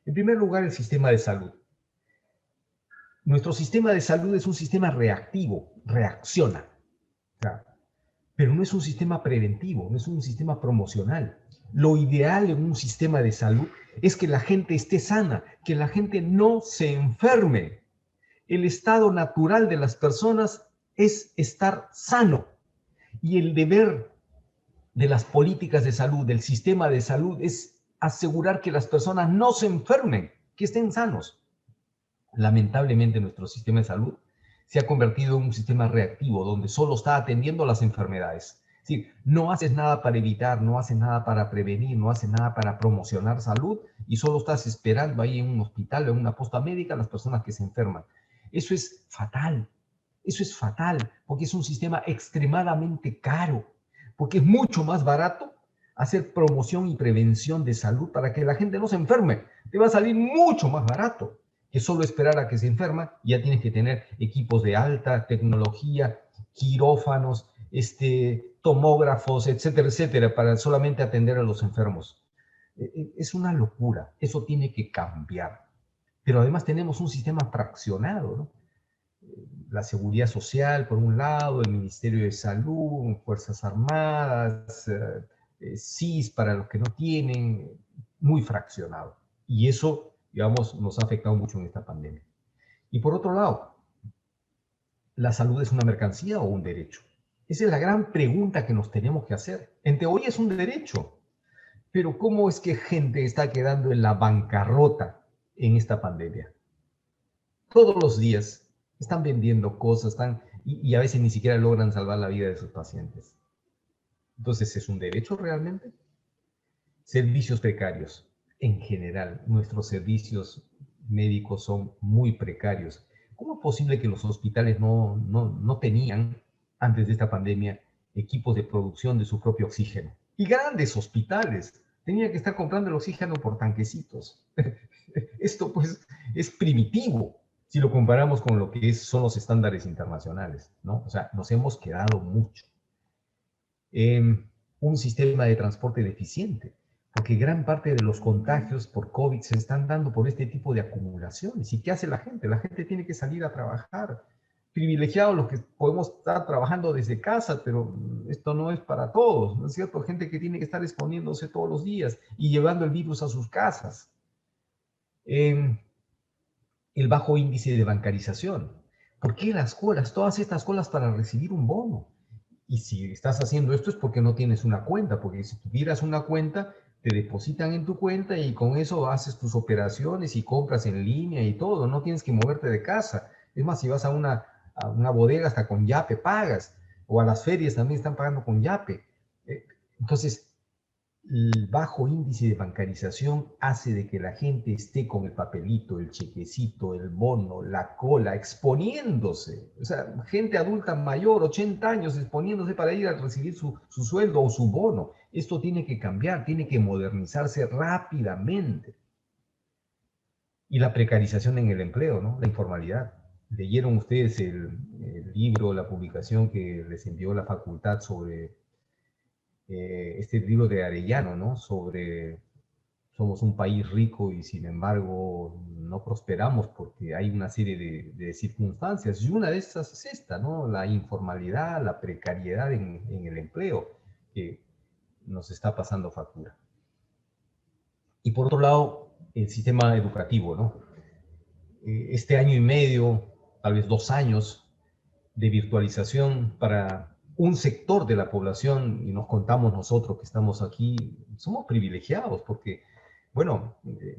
En primer lugar, el sistema de salud. Nuestro sistema de salud es un sistema reactivo, reacciona. Pero no es un sistema preventivo, no es un sistema promocional. Lo ideal en un sistema de salud es que la gente esté sana, que la gente no se enferme. El estado natural de las personas es estar sano. Y el deber de las políticas de salud, del sistema de salud, es asegurar que las personas no se enfermen, que estén sanos. Lamentablemente, nuestro sistema de salud se ha convertido en un sistema reactivo, donde solo está atendiendo las enfermedades. Es decir, no haces nada para evitar, no haces nada para prevenir, no haces nada para promocionar salud y solo estás esperando ahí en un hospital o en una posta médica a las personas que se enferman. Eso es fatal, porque es un sistema extremadamente caro, porque es mucho más barato hacer promoción y prevención de salud para que la gente no se enferme. Te va a salir mucho más barato que solo esperar a que se enferma. Ya tienes que tener equipos de alta tecnología, quirófanos, tomógrafos, etcétera, etcétera, para solamente atender a los enfermos. Es una locura, eso tiene que cambiar. Pero además tenemos un sistema fraccionado, ¿no? La seguridad social, por un lado, el Ministerio de Salud, Fuerzas Armadas, CIS para los que no tienen, muy fraccionado. Y eso, digamos, nos ha afectado mucho en esta pandemia. Y por otro lado, ¿la salud es una mercancía o un derecho? Esa es la gran pregunta que nos tenemos que hacer. En teoría es un derecho, pero ¿cómo es que gente está quedando en la bancarrota en esta pandemia? Todos los días están vendiendo cosas y a veces ni siquiera logran salvar la vida de sus pacientes. Entonces, ¿es un derecho realmente? Servicios precarios. En general, nuestros servicios médicos son muy precarios. ¿Cómo es posible que los hospitales no tenían, antes de esta pandemia, equipos de producción de su propio oxígeno? Y grandes hospitales tenían que estar comprando el oxígeno por tanquecitos. Esto, pues, es primitivo si lo comparamos con lo que son los estándares internacionales, ¿no? O sea, nos hemos quedado mucho. Un sistema de transporte deficiente, porque gran parte de los contagios por COVID se están dando por este tipo de acumulaciones. ¿Y qué hace la gente? La gente tiene que salir a trabajar. Privilegiados los que podemos estar trabajando desde casa, pero esto no es para todos, ¿no es cierto? Gente que tiene que estar exponiéndose todos los días y llevando el virus a sus casas. El bajo índice de bancarización. ¿Por qué las colas? Todas estas colas para recibir un bono. Y si estás haciendo esto es porque no tienes una cuenta, porque si tuvieras una cuenta, te depositan en tu cuenta y con eso haces tus operaciones y compras en línea y todo, no tienes que moverte de casa. Es más, si vas a una bodega hasta con Yape pagas, o a las ferias también están pagando con Yape. Entonces, el bajo índice de bancarización hace de que la gente esté con el papelito, el chequecito, el bono, la cola, exponiéndose. O sea, gente adulta mayor, 80 años, exponiéndose para ir a recibir su sueldo o su bono. Esto tiene que cambiar, tiene que modernizarse rápidamente. Y la precarización en el empleo, ¿no? La informalidad. leyeron ustedes el libro, la publicación que les envió la facultad sobre este libro de Arellano, ¿no? Sobre somos un país rico y sin embargo no prosperamos porque hay una serie de circunstancias. Y una de estas es esta, ¿no? La informalidad, la precariedad en el empleo que nos está pasando factura. Y por otro lado, el sistema educativo, ¿no? Este año y medio, tal vez 2 años de virtualización para un sector de la población, y nos contamos nosotros que estamos aquí, somos privilegiados porque, bueno,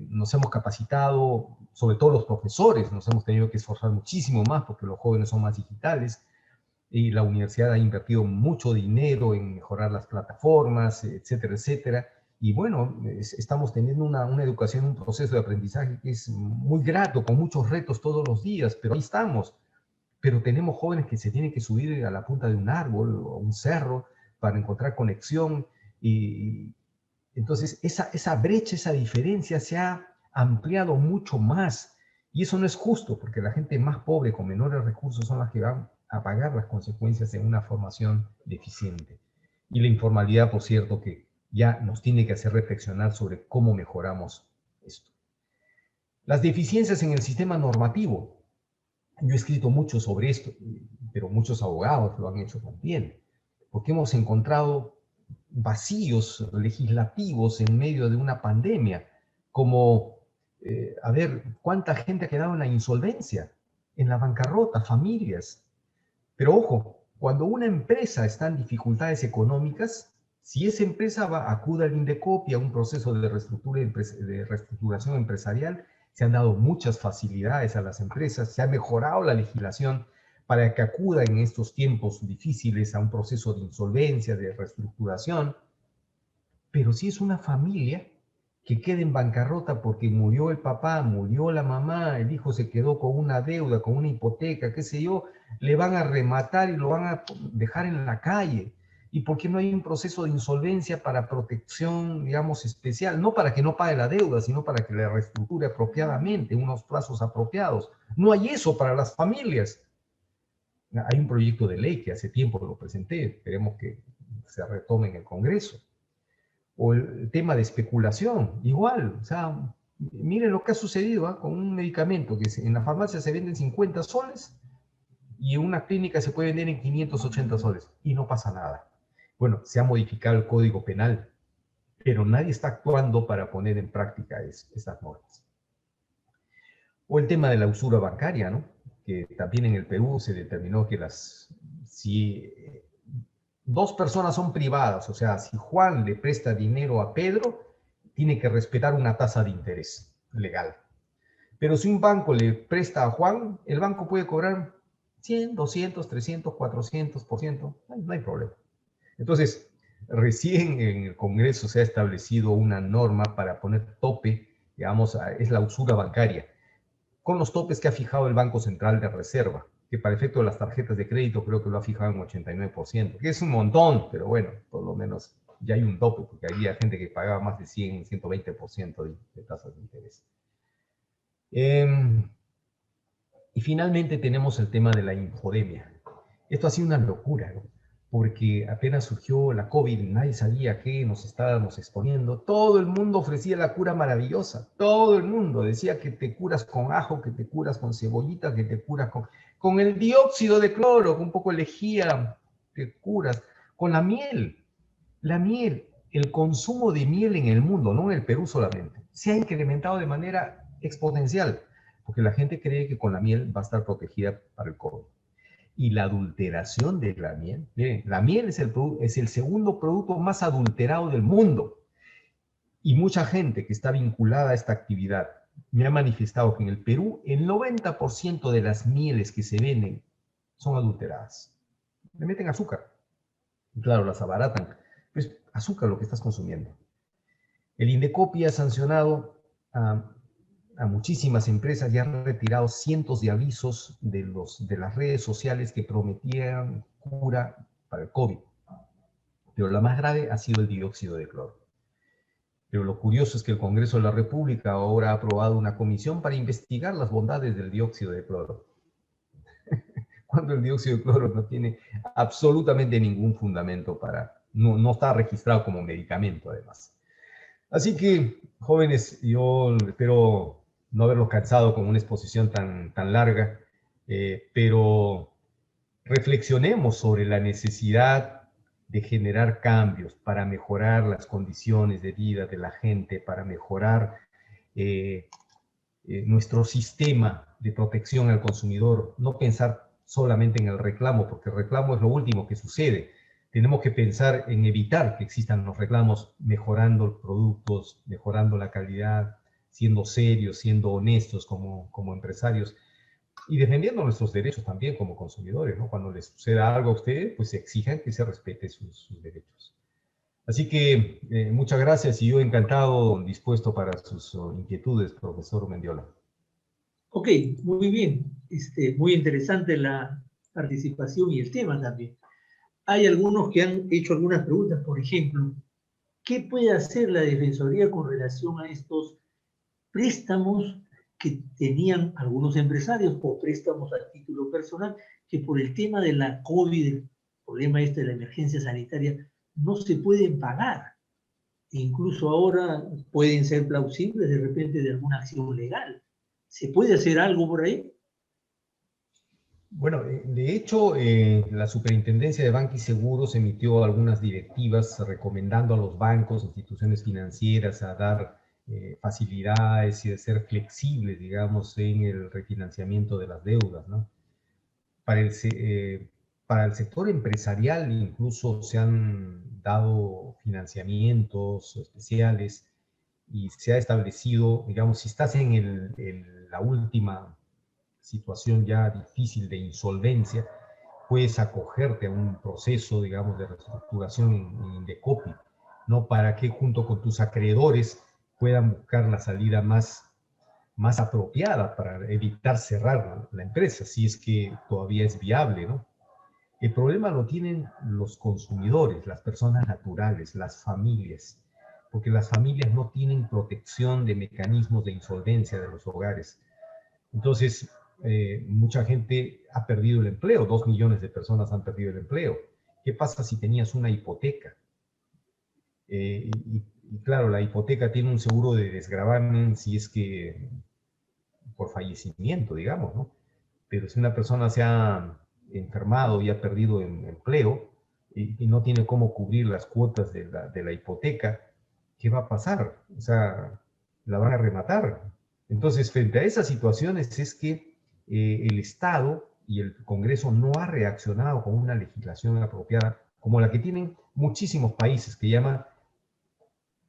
nos hemos capacitado, sobre todo los profesores, nos hemos tenido que esforzar muchísimo más porque los jóvenes son más digitales y la universidad ha invertido mucho dinero en mejorar las plataformas, etcétera, etcétera. Y bueno, estamos teniendo una educación, un proceso de aprendizaje que es muy grato, con muchos retos todos los días, pero ahí estamos. Pero tenemos jóvenes que se tienen que subir a la punta de un árbol o a un cerro para encontrar conexión. Y entonces esa brecha, esa diferencia se ha ampliado mucho más. Y eso no es justo, porque la gente más pobre, con menores recursos, son las que van a pagar las consecuencias de una formación deficiente. Y la informalidad, por cierto, que ya nos tiene que hacer reflexionar sobre cómo mejoramos esto. Las deficiencias en el sistema normativo. Yo he escrito mucho sobre esto, pero muchos abogados lo han hecho también, porque hemos encontrado vacíos legislativos en medio de una pandemia, como, a ver, cuánta gente ha quedado en la insolvencia, en la bancarrota, familias. Pero ojo, cuando una empresa está en dificultades económicas, si esa empresa acude al Indecopi a un proceso de reestructuración empresarial, se han dado muchas facilidades a las empresas, se ha mejorado la legislación para que acudan en estos tiempos difíciles a un proceso de insolvencia, de reestructuración. Pero si es una familia que queda en bancarrota porque murió el papá, murió la mamá, el hijo se quedó con una deuda, con una hipoteca, qué sé yo, le van a rematar y lo van a dejar en la calle. ¿Y por qué no hay un proceso de insolvencia para protección, digamos, especial? No para que no pague la deuda, sino para que la reestructure apropiadamente, en unos plazos apropiados. No hay eso para las familias. Hay un proyecto de ley que hace tiempo lo presenté, esperemos que se retome en el Congreso. O el tema de especulación, igual, o sea, miren lo que ha sucedido con un medicamento que en la farmacia se vende en 50 soles y en una clínica se puede vender en 580 soles y no pasa nada. Bueno, se ha modificado el Código Penal, pero nadie está actuando para poner en práctica esas normas. O el tema de la usura bancaria, ¿no? Que también en el Perú se determinó que si 2 personas son privadas, o sea, si Juan le presta dinero a Pedro, tiene que respetar una tasa de interés legal. Pero si un banco le presta a Juan, el banco puede cobrar 100, 200, 300, 400%, no hay problema. Entonces, recién en el Congreso se ha establecido una norma para poner tope, digamos, es la usura bancaria, con los topes que ha fijado el Banco Central de Reserva, que para efecto de las tarjetas de crédito creo que lo ha fijado en 89%, que es un montón, pero bueno, por lo menos ya hay un tope, porque había gente que pagaba más de 100, 120% de tasas de interés. Y finalmente tenemos el tema de la infodemia. Esto ha sido una locura, ¿no? Porque apenas surgió la COVID, nadie sabía qué nos estábamos exponiendo. Todo el mundo ofrecía la cura maravillosa. Todo el mundo decía que te curas con ajo, que te curas con cebollita, que te curas con el dióxido de cloro, con un poco de lejía, te curas. Con la miel, el consumo de miel en el mundo, no en el Perú solamente, se ha incrementado de manera exponencial, porque la gente cree que con la miel va a estar protegida para el COVID. Y la adulteración de la miel, miren, la miel es el segundo producto más adulterado del mundo. Y mucha gente que está vinculada a esta actividad me ha manifestado que en el Perú el 90% de las mieles que se venden son adulteradas. Le meten azúcar. Y claro, las abaratan. Pues azúcar lo que estás consumiendo. El Indecopi ha sancionado a muchísimas empresas y han retirado cientos de avisos de las redes sociales que prometían cura para el COVID. Pero la más grave ha sido el dióxido de cloro. Pero lo curioso es que el Congreso de la República ahora ha aprobado una comisión para investigar las bondades del dióxido de cloro. cuando el dióxido de cloro no tiene absolutamente ningún fundamento no está registrado como medicamento además. Así que, jóvenes, yo espero no haberlos cansado con una exposición tan larga, pero reflexionemos sobre la necesidad de generar cambios para mejorar las condiciones de vida de la gente, para mejorar nuestro sistema de protección al consumidor, no pensar solamente en el reclamo, porque el reclamo es lo último que sucede. Tenemos que pensar en evitar que existan los reclamos, mejorando los productos, mejorando la calidad, siendo serios, siendo honestos como empresarios y defendiendo nuestros derechos también como consumidores, ¿no? Cuando les suceda algo a ustedes, pues exijan que se respete sus derechos. Así que muchas gracias y yo encantado, dispuesto para sus inquietudes, profesor Mendiola. Ok, muy bien. Muy interesante la participación y el tema también. Hay algunos que han hecho algunas preguntas, por ejemplo, ¿qué puede hacer la Defensoría con relación a estos préstamos que tenían algunos empresarios o préstamos a título personal que por el tema de la COVID, el problema de la emergencia sanitaria, no se pueden pagar? E incluso ahora pueden ser plausibles de repente de alguna acción legal. ¿Se puede hacer algo por ahí? Bueno, de hecho, la Superintendencia de Banca y Seguros emitió algunas directivas recomendando a los bancos, instituciones financieras, a dar facilidades y a ser flexibles, digamos, en el refinanciamiento de las deudas, ¿no? Para para el sector empresarial incluso se han dado financiamientos especiales y se ha establecido, digamos, si estás en la última situación ya difícil de insolvencia, puedes acogerte a un proceso, digamos, de reestructuración en Indecopi, ¿no? Para que junto con tus acreedores puedan buscar la salida más apropiada para evitar cerrar la empresa, si es que todavía es viable, ¿no? El problema lo tienen los consumidores, las personas naturales, las familias, porque las familias no tienen protección de mecanismos de insolvencia de los hogares. Entonces, mucha gente ha perdido el empleo, 2 millones de personas han perdido el empleo. ¿Qué pasa si tenías una hipoteca? Y claro, la hipoteca tiene un seguro de desgravamen si es que por fallecimiento, digamos, ¿no? Pero si una persona se ha enfermado y ha perdido el empleo y no tiene cómo cubrir las cuotas de la hipoteca, ¿qué va a pasar? O sea, la van a rematar. Entonces, frente a esas situaciones es que el Estado y el Congreso no ha reaccionado con una legislación apropiada, como la que tienen muchísimos países, que llaman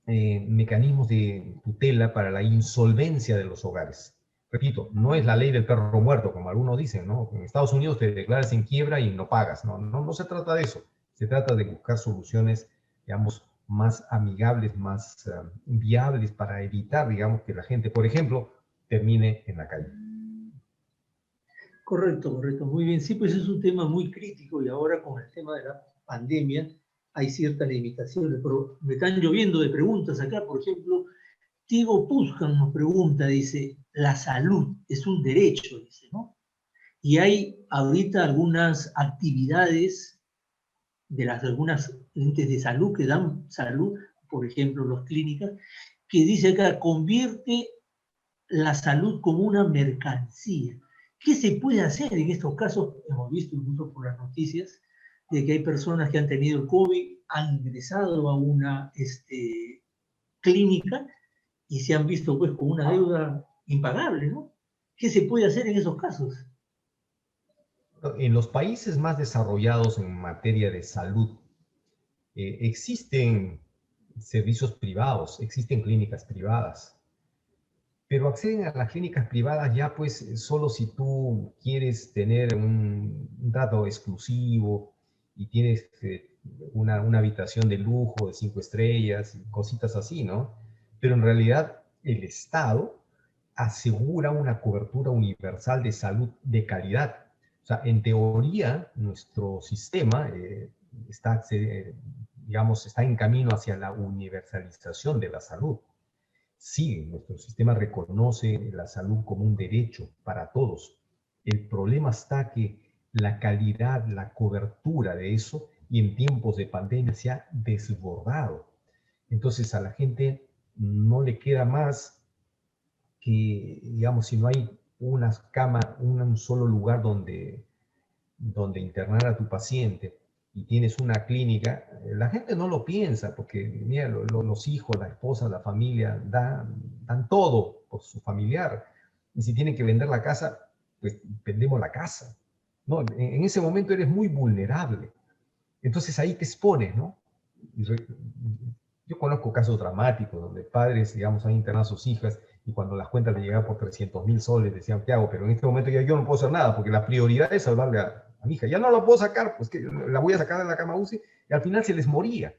mecanismos de tutela para la insolvencia de los hogares. Repito, no es la ley del perro muerto, como algunos dicen, ¿no? En Estados Unidos te declaras en quiebra y no pagas, ¿no? No se trata de eso. Se trata de buscar soluciones, digamos, más amigables, más viables para evitar, digamos, que la gente, por ejemplo, termine en la calle. Correcto, correcto. Muy bien. Sí, pues es un tema muy crítico y ahora con el tema de la pandemia hay ciertas limitaciones, pero me están lloviendo de preguntas acá. Por ejemplo, Diego Puscan nos pregunta, dice, la salud es un derecho, dice, ¿no? Y hay ahorita algunas actividades de algunas entes de salud que dan salud, por ejemplo, las clínicas, que dice acá, convierte la salud como una mercancía. ¿Qué se puede hacer en estos casos? Hemos visto incluso por las noticias de que hay personas que han tenido el COVID, han ingresado a una clínica y se han visto pues con una deuda impagable, ¿no? ¿Qué se puede hacer en esos casos? En los países más desarrollados en materia de salud, existen servicios privados, existen clínicas privadas, pero acceden a las clínicas privadas ya pues solo si tú quieres tener un trato exclusivo y tienes una habitación de lujo de 5 estrellas, cositas así, ¿no? Pero en realidad el Estado asegura una cobertura universal de salud de calidad. O sea, en teoría, nuestro sistema digamos, está en camino hacia la universalización de la salud. Sí, nuestro sistema reconoce la salud como un derecho para todos. El problema está que la calidad, la cobertura de eso, y en tiempos de pandemia se ha desbordado. Entonces a la gente no le queda más que, digamos, si no hay una cama, un solo lugar donde internar a tu paciente y tienes una clínica, la gente no lo piensa porque, mira, los hijos, la esposa, la familia dan todo por su familiar. Y si tienen que vender la casa, pues vendemos la casa. No, en ese momento eres muy vulnerable. Entonces ahí te expones, ¿no? Y yo conozco casos dramáticos donde padres, digamos, han internado a sus hijas y cuando las cuentas le llegaban por 300.000 soles, decían, ¿qué hago? Pero en este momento ya yo no puedo hacer nada porque la prioridad es salvarle a mi hija. Ya no la puedo sacar, pues que la voy a sacar de la cama UCI y al final se les moría.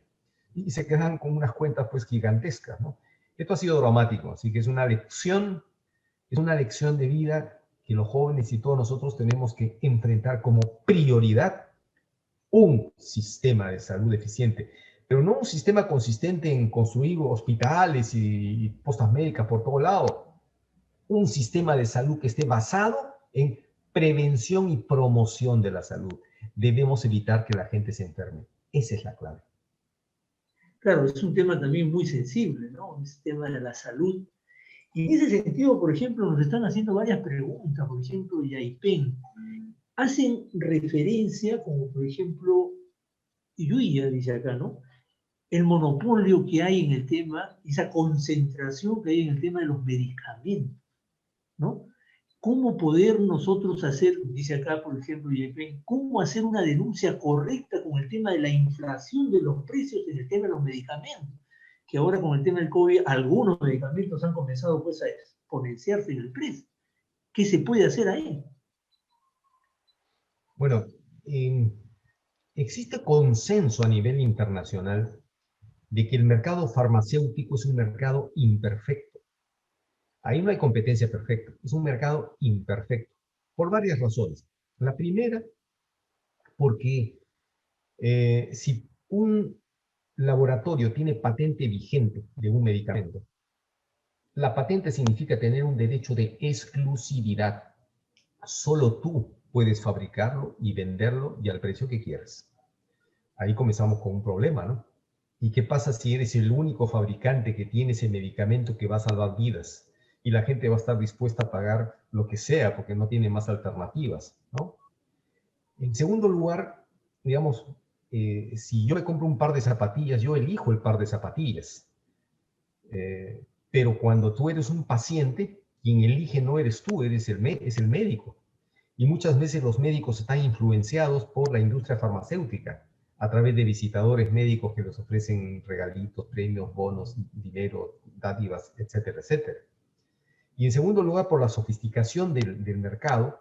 Y se quedan con unas cuentas pues gigantescas, ¿no? Esto ha sido dramático, así que es una lección de vida que los jóvenes y todos nosotros tenemos que enfrentar como prioridad un sistema de salud eficiente, pero no un sistema consistente en construir hospitales y postas médicas por todo lado. Un sistema de salud que esté basado en prevención y promoción de la salud. Debemos evitar que la gente se enferme. Esa es la clave. Claro, es un tema también muy sensible, ¿no? Es tema de la salud. Y en ese sentido, por ejemplo, nos están haciendo varias preguntas, por ejemplo, Yaipen. Hacen referencia, como por ejemplo, Yuya dice acá, ¿no? El monopolio que hay en el tema, esa concentración que hay en el tema de los medicamentos, ¿no? ¿Cómo poder nosotros hacer, dice acá, por ejemplo, Yaipen, cómo hacer una denuncia correcta con el tema de la inflación de los precios en el tema de los medicamentos? Que ahora con el tema del COVID, algunos medicamentos han comenzado pues a exponenciarse en el precio. ¿Qué se puede hacer ahí? Bueno, existe consenso a nivel internacional de que el mercado farmacéutico es un mercado imperfecto. Ahí no hay competencia perfecta, es un mercado imperfecto, por varias razones. La primera, porque si un laboratorio tiene patente vigente de un medicamento, la patente significa tener un derecho de exclusividad. Solo tú puedes fabricarlo y venderlo y al precio que quieras. Ahí comenzamos con un problema, ¿no? ¿Y qué pasa si eres el único fabricante que tiene ese medicamento que va a salvar vidas? Y la gente va a estar dispuesta a pagar lo que sea porque no tiene más alternativas, ¿no? En segundo lugar, digamos, si yo me compro un par de zapatillas, yo elijo el par de zapatillas. Pero cuando tú eres un paciente, quien elige no eres tú, es el médico. Y muchas veces los médicos están influenciados por la industria farmacéutica a través de visitadores médicos que les ofrecen regalitos, premios, bonos, dinero, dádivas, etcétera, etcétera. Y en segundo lugar, por la sofisticación del mercado,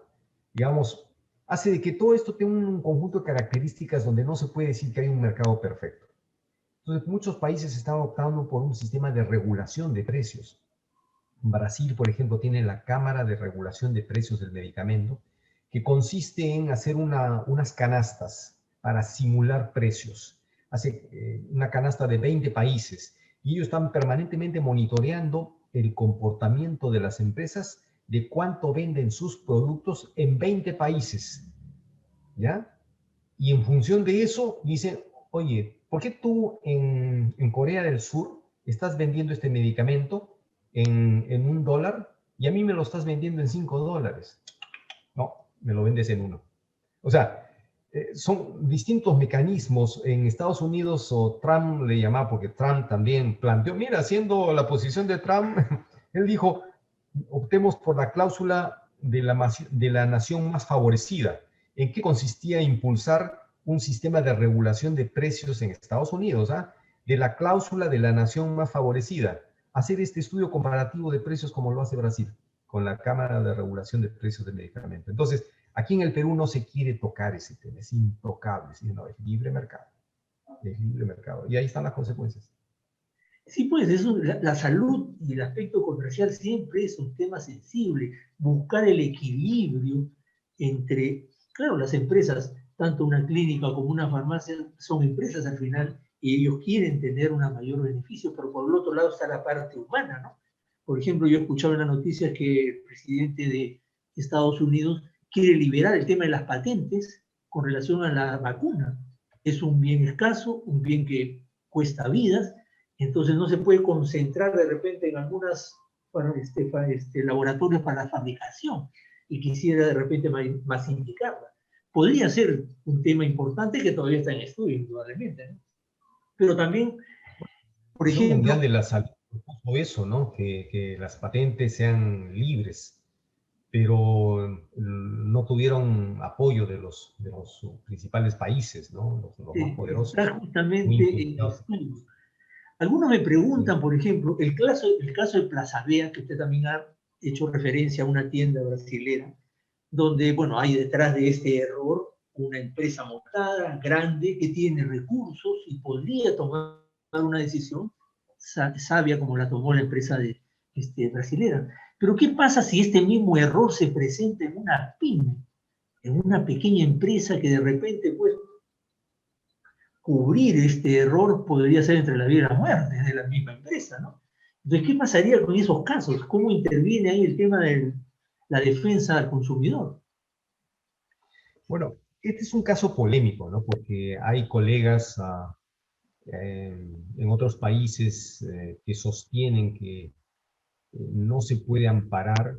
digamos, hace de que todo esto tenga un conjunto de características donde no se puede decir que hay un mercado perfecto. Entonces, muchos países están optando por un sistema de regulación de precios. Brasil, por ejemplo, tiene la Cámara de Regulación de Precios del Medicamento, que consiste en hacer unas canastas para simular precios. Hace una canasta de 20 países y ellos están permanentemente monitoreando el comportamiento de las empresas de cuánto venden sus productos en 20 países, ¿ya? Y en función de eso dicen, oye, ¿por qué tú en Corea del Sur estás vendiendo este medicamento en $1 y a mí me lo estás vendiendo en $5? No, me lo vendes en 1. O sea, son distintos mecanismos. En Estados Unidos, o Trump le llamaba, porque Trump también planteó, mira, siendo la posición de Trump, él dijo, optemos por la cláusula de la nación más favorecida. ¿En qué consistía impulsar un sistema de regulación de precios en Estados Unidos? De la cláusula de la nación más favorecida. Hacer este estudio comparativo de precios como lo hace Brasil, con la Cámara de Regulación de Precios de Medicamentos. Entonces, aquí en el Perú no se quiere tocar ese tema, es intocable, sino es libre mercado. Es libre mercado. Y ahí están las consecuencias. Sí, pues eso, la salud y el aspecto comercial siempre es un tema sensible. Buscar el equilibrio entre, claro, las empresas, tanto una clínica como una farmacia, son empresas al final y ellos quieren tener un mayor beneficio, pero por el otro lado está la parte humana, ¿no? Por ejemplo, yo escuchaba en la noticia que el presidente de Estados Unidos quiere liberar el tema de las patentes con relación a la vacuna. Es un bien escaso, un bien que cuesta vidas, entonces no se puede concentrar de repente en algunos laboratorios para la fabricación y quisiera de repente masificarla. Podría ser un tema importante que todavía está en estudio, indudablemente, ¿no? Pero también, por La Organización Mundial ejemplo, de la Salud propuso eso, ¿no? Que las patentes sean libres, pero no tuvieron apoyo de los principales países, ¿no? Los más está poderosos, muy justamente en influenciados. estudio. Algunos me Sí, preguntan, por ejemplo, el caso de Plaza Vea, que usted también ha hecho referencia a una tienda brasilera, donde, bueno, hay detrás de este error una empresa montada, grande, que tiene recursos y podría tomar una decisión sabia como la tomó la empresa brasilera. Pero ¿qué pasa si este mismo error se presenta en una pyme, en una pequeña empresa que de repente, pues, cubrir este error podría ser entre la vida y la muerte de la misma empresa, ¿no? Entonces, ¿qué pasaría con esos casos? ¿Cómo interviene ahí el tema de la defensa al consumidor? bueno, este es un caso polémico, ¿no? Porque hay colegas en otros países que sostienen que no se puede amparar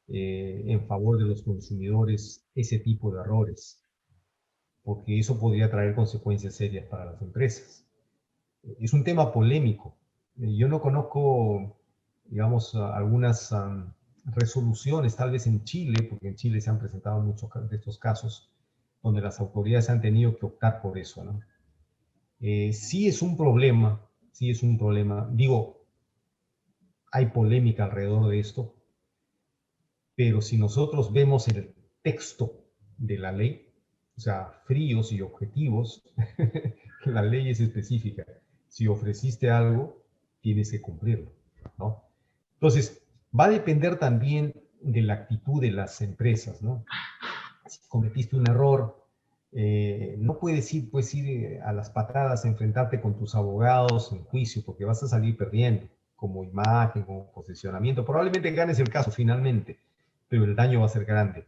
en favor de los consumidores ese tipo de errores, porque eso podría traer consecuencias serias para las empresas. Es un tema polémico. Yo no conozco, digamos, algunas resoluciones, tal vez en Chile, porque en Chile se han presentado muchos de estos casos, donde las autoridades han tenido que optar por eso, ¿no? Sí es un problema, sí es un problema. Digo, hay polémica alrededor de esto, pero si nosotros vemos el texto de la ley, o sea, fríos y objetivos, la ley es específica. Si ofreciste algo, tienes que cumplirlo, ¿no? Entonces, va a depender también de la actitud de las empresas, ¿no? Si cometiste un error, no puedes ir, a las patadas, a enfrentarte con tus abogados en juicio, porque vas a salir perdiendo como imagen, como posicionamiento. Probablemente ganes el caso finalmente, pero el daño va a ser grande.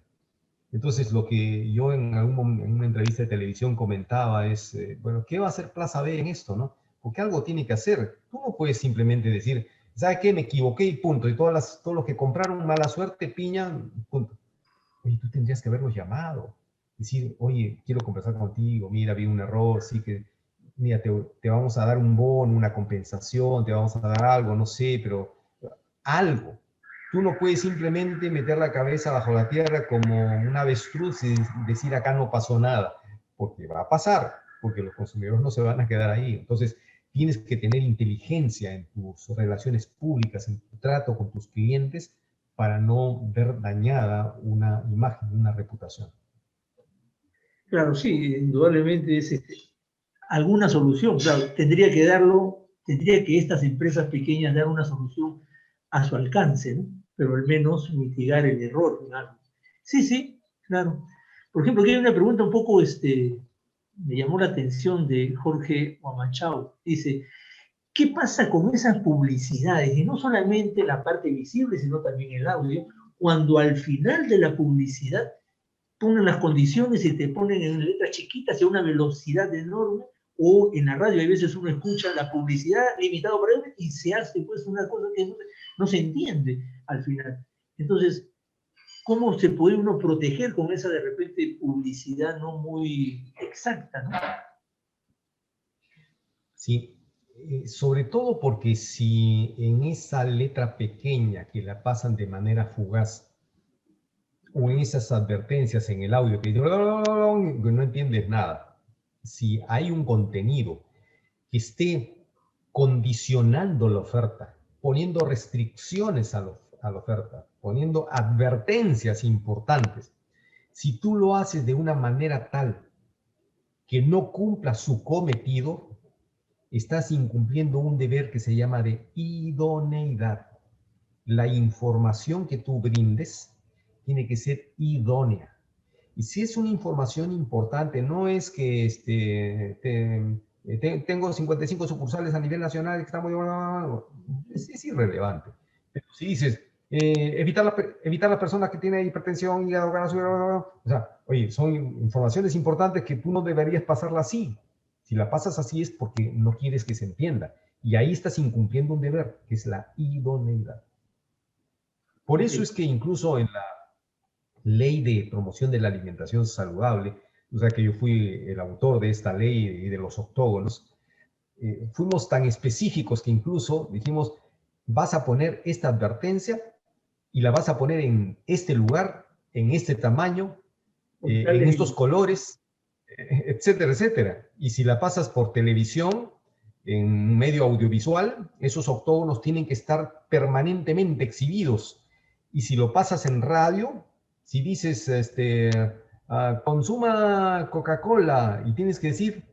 Entonces, lo que yo en una entrevista de televisión comentaba es, bueno, ¿qué va a hacer Plaza B en esto, no? Porque algo tiene que hacer. Tú no puedes simplemente decir, ¿sabes qué? Me equivoqué y punto. Y todos los que compraron mala suerte, piña, punto. Oye, tú tendrías que haberlos llamado. Decir, oye, quiero conversar contigo, mira, vi un error, sí que, mira, te vamos a dar un bono, una compensación, te vamos a dar algo, no sé, pero algo. Tú no puedes simplemente meter la cabeza bajo la tierra como un avestruz y decir acá no pasó nada, porque va a pasar, porque los consumidores no se van a quedar ahí. Entonces, tienes que tener inteligencia en tus relaciones públicas, en tu trato con tus clientes, para no ver dañada una imagen, una reputación. Claro, sí, indudablemente es alguna solución. Claro, tendría que estas empresas pequeñas dar una solución a su alcance, ¿no? Pero al menos mitigar el error, digamos. Sí, sí, claro. Por ejemplo, aquí hay una pregunta un poco, me llamó la atención de Jorge Huamachau. Dice, ¿qué pasa con esas publicidades? Y no solamente la parte visible, sino también el audio, cuando al final de la publicidad ponen las condiciones y te ponen en letras chiquitas y a una velocidad enorme, o en la radio, hay veces uno escucha la publicidad limitado por él y se hace pues una cosa que no se entiende al final. Entonces, ¿cómo se puede uno proteger con esa de repente publicidad no muy exacta, ¿no? Sí, sobre todo porque si en esa letra pequeña que la pasan de manera fugaz o en esas advertencias en el audio que no entiendes nada, si hay un contenido que esté condicionando la oferta, poniendo restricciones a la oferta, poniendo advertencias importantes, si tú lo haces de una manera tal que no cumpla su cometido, estás incumpliendo un deber que se llama de idoneidad. La información que tú brindes tiene que ser idónea. Y si es una información importante, no es que tengo 55 sucursales a nivel nacional, que estamos, es irrelevante. Pero si dices, evitar las personas que tienen hipertensión, hígado graso, o sea, oye, son informaciones importantes que tú no deberías pasarla así. Si la pasas así es porque no quieres que se entienda. Y ahí estás incumpliendo un deber, que es la idoneidad. Por eso es que incluso en la ley de promoción de la alimentación saludable, o sea que yo fui el autor de esta ley y de los octógonos, fuimos tan específicos que incluso dijimos, vas a poner esta advertencia y la vas a poner en este lugar, en este tamaño, en estos colores, etcétera, etcétera. Y si la pasas por televisión, en un medio audiovisual, esos octógonos tienen que estar permanentemente exhibidos. Y si lo pasas en radio, si dices, consuma Coca-Cola y tienes que decir,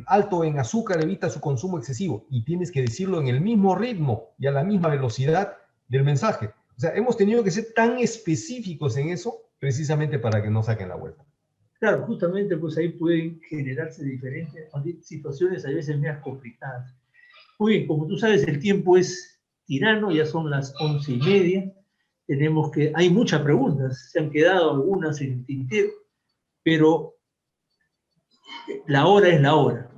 alto en azúcar, evita su consumo excesivo, y tienes que decirlo en el mismo ritmo y a la misma velocidad del mensaje. O sea, hemos tenido que ser tan específicos en eso precisamente para que no saquen la vuelta. Claro, justamente pues ahí pueden generarse diferentes situaciones a veces más complicadas. Muy bien, como tú sabes, el tiempo es tirano, ya son las 11:30. Hay muchas preguntas, se han quedado algunas en el tintero, pero la hora es la hora.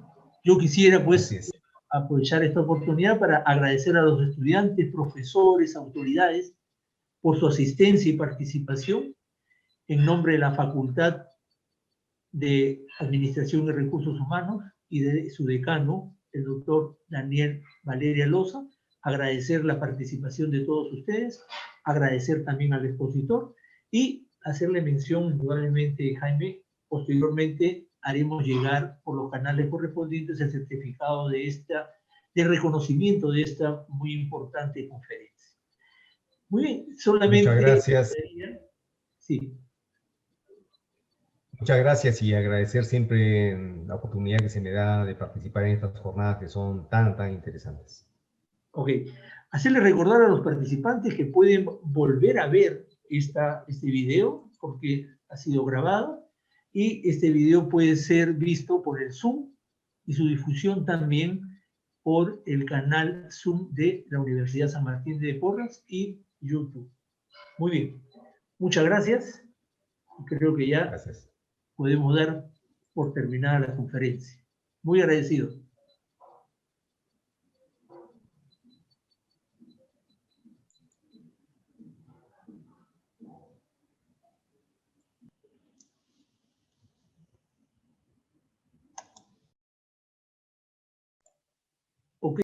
Yo quisiera pues aprovechar esta oportunidad para agradecer a los estudiantes, profesores, autoridades por su asistencia y participación en nombre de la Facultad de Administración y Recursos Humanos y de su decano, el doctor Daniel Valeria Loza, agradecer la participación de todos ustedes, agradecer también al expositor y hacerle mención, indudablemente, Jaime, posteriormente haremos llegar por los canales correspondientes el certificado de reconocimiento de esta muy importante conferencia. Muy bien, solamente... Muchas gracias. Sí. Muchas gracias y agradecer siempre la oportunidad que se me da de participar en estas jornadas que son tan interesantes. Ok. Hacerle recordar a los participantes que pueden volver a ver este video porque ha sido grabado y este video puede ser visto por el Zoom y su difusión también por el canal Zoom de la Universidad San Martín de Porres y YouTube. Muy bien. Muchas gracias. Creo que ya podemos dar por terminada la conferencia. Muy agradecido.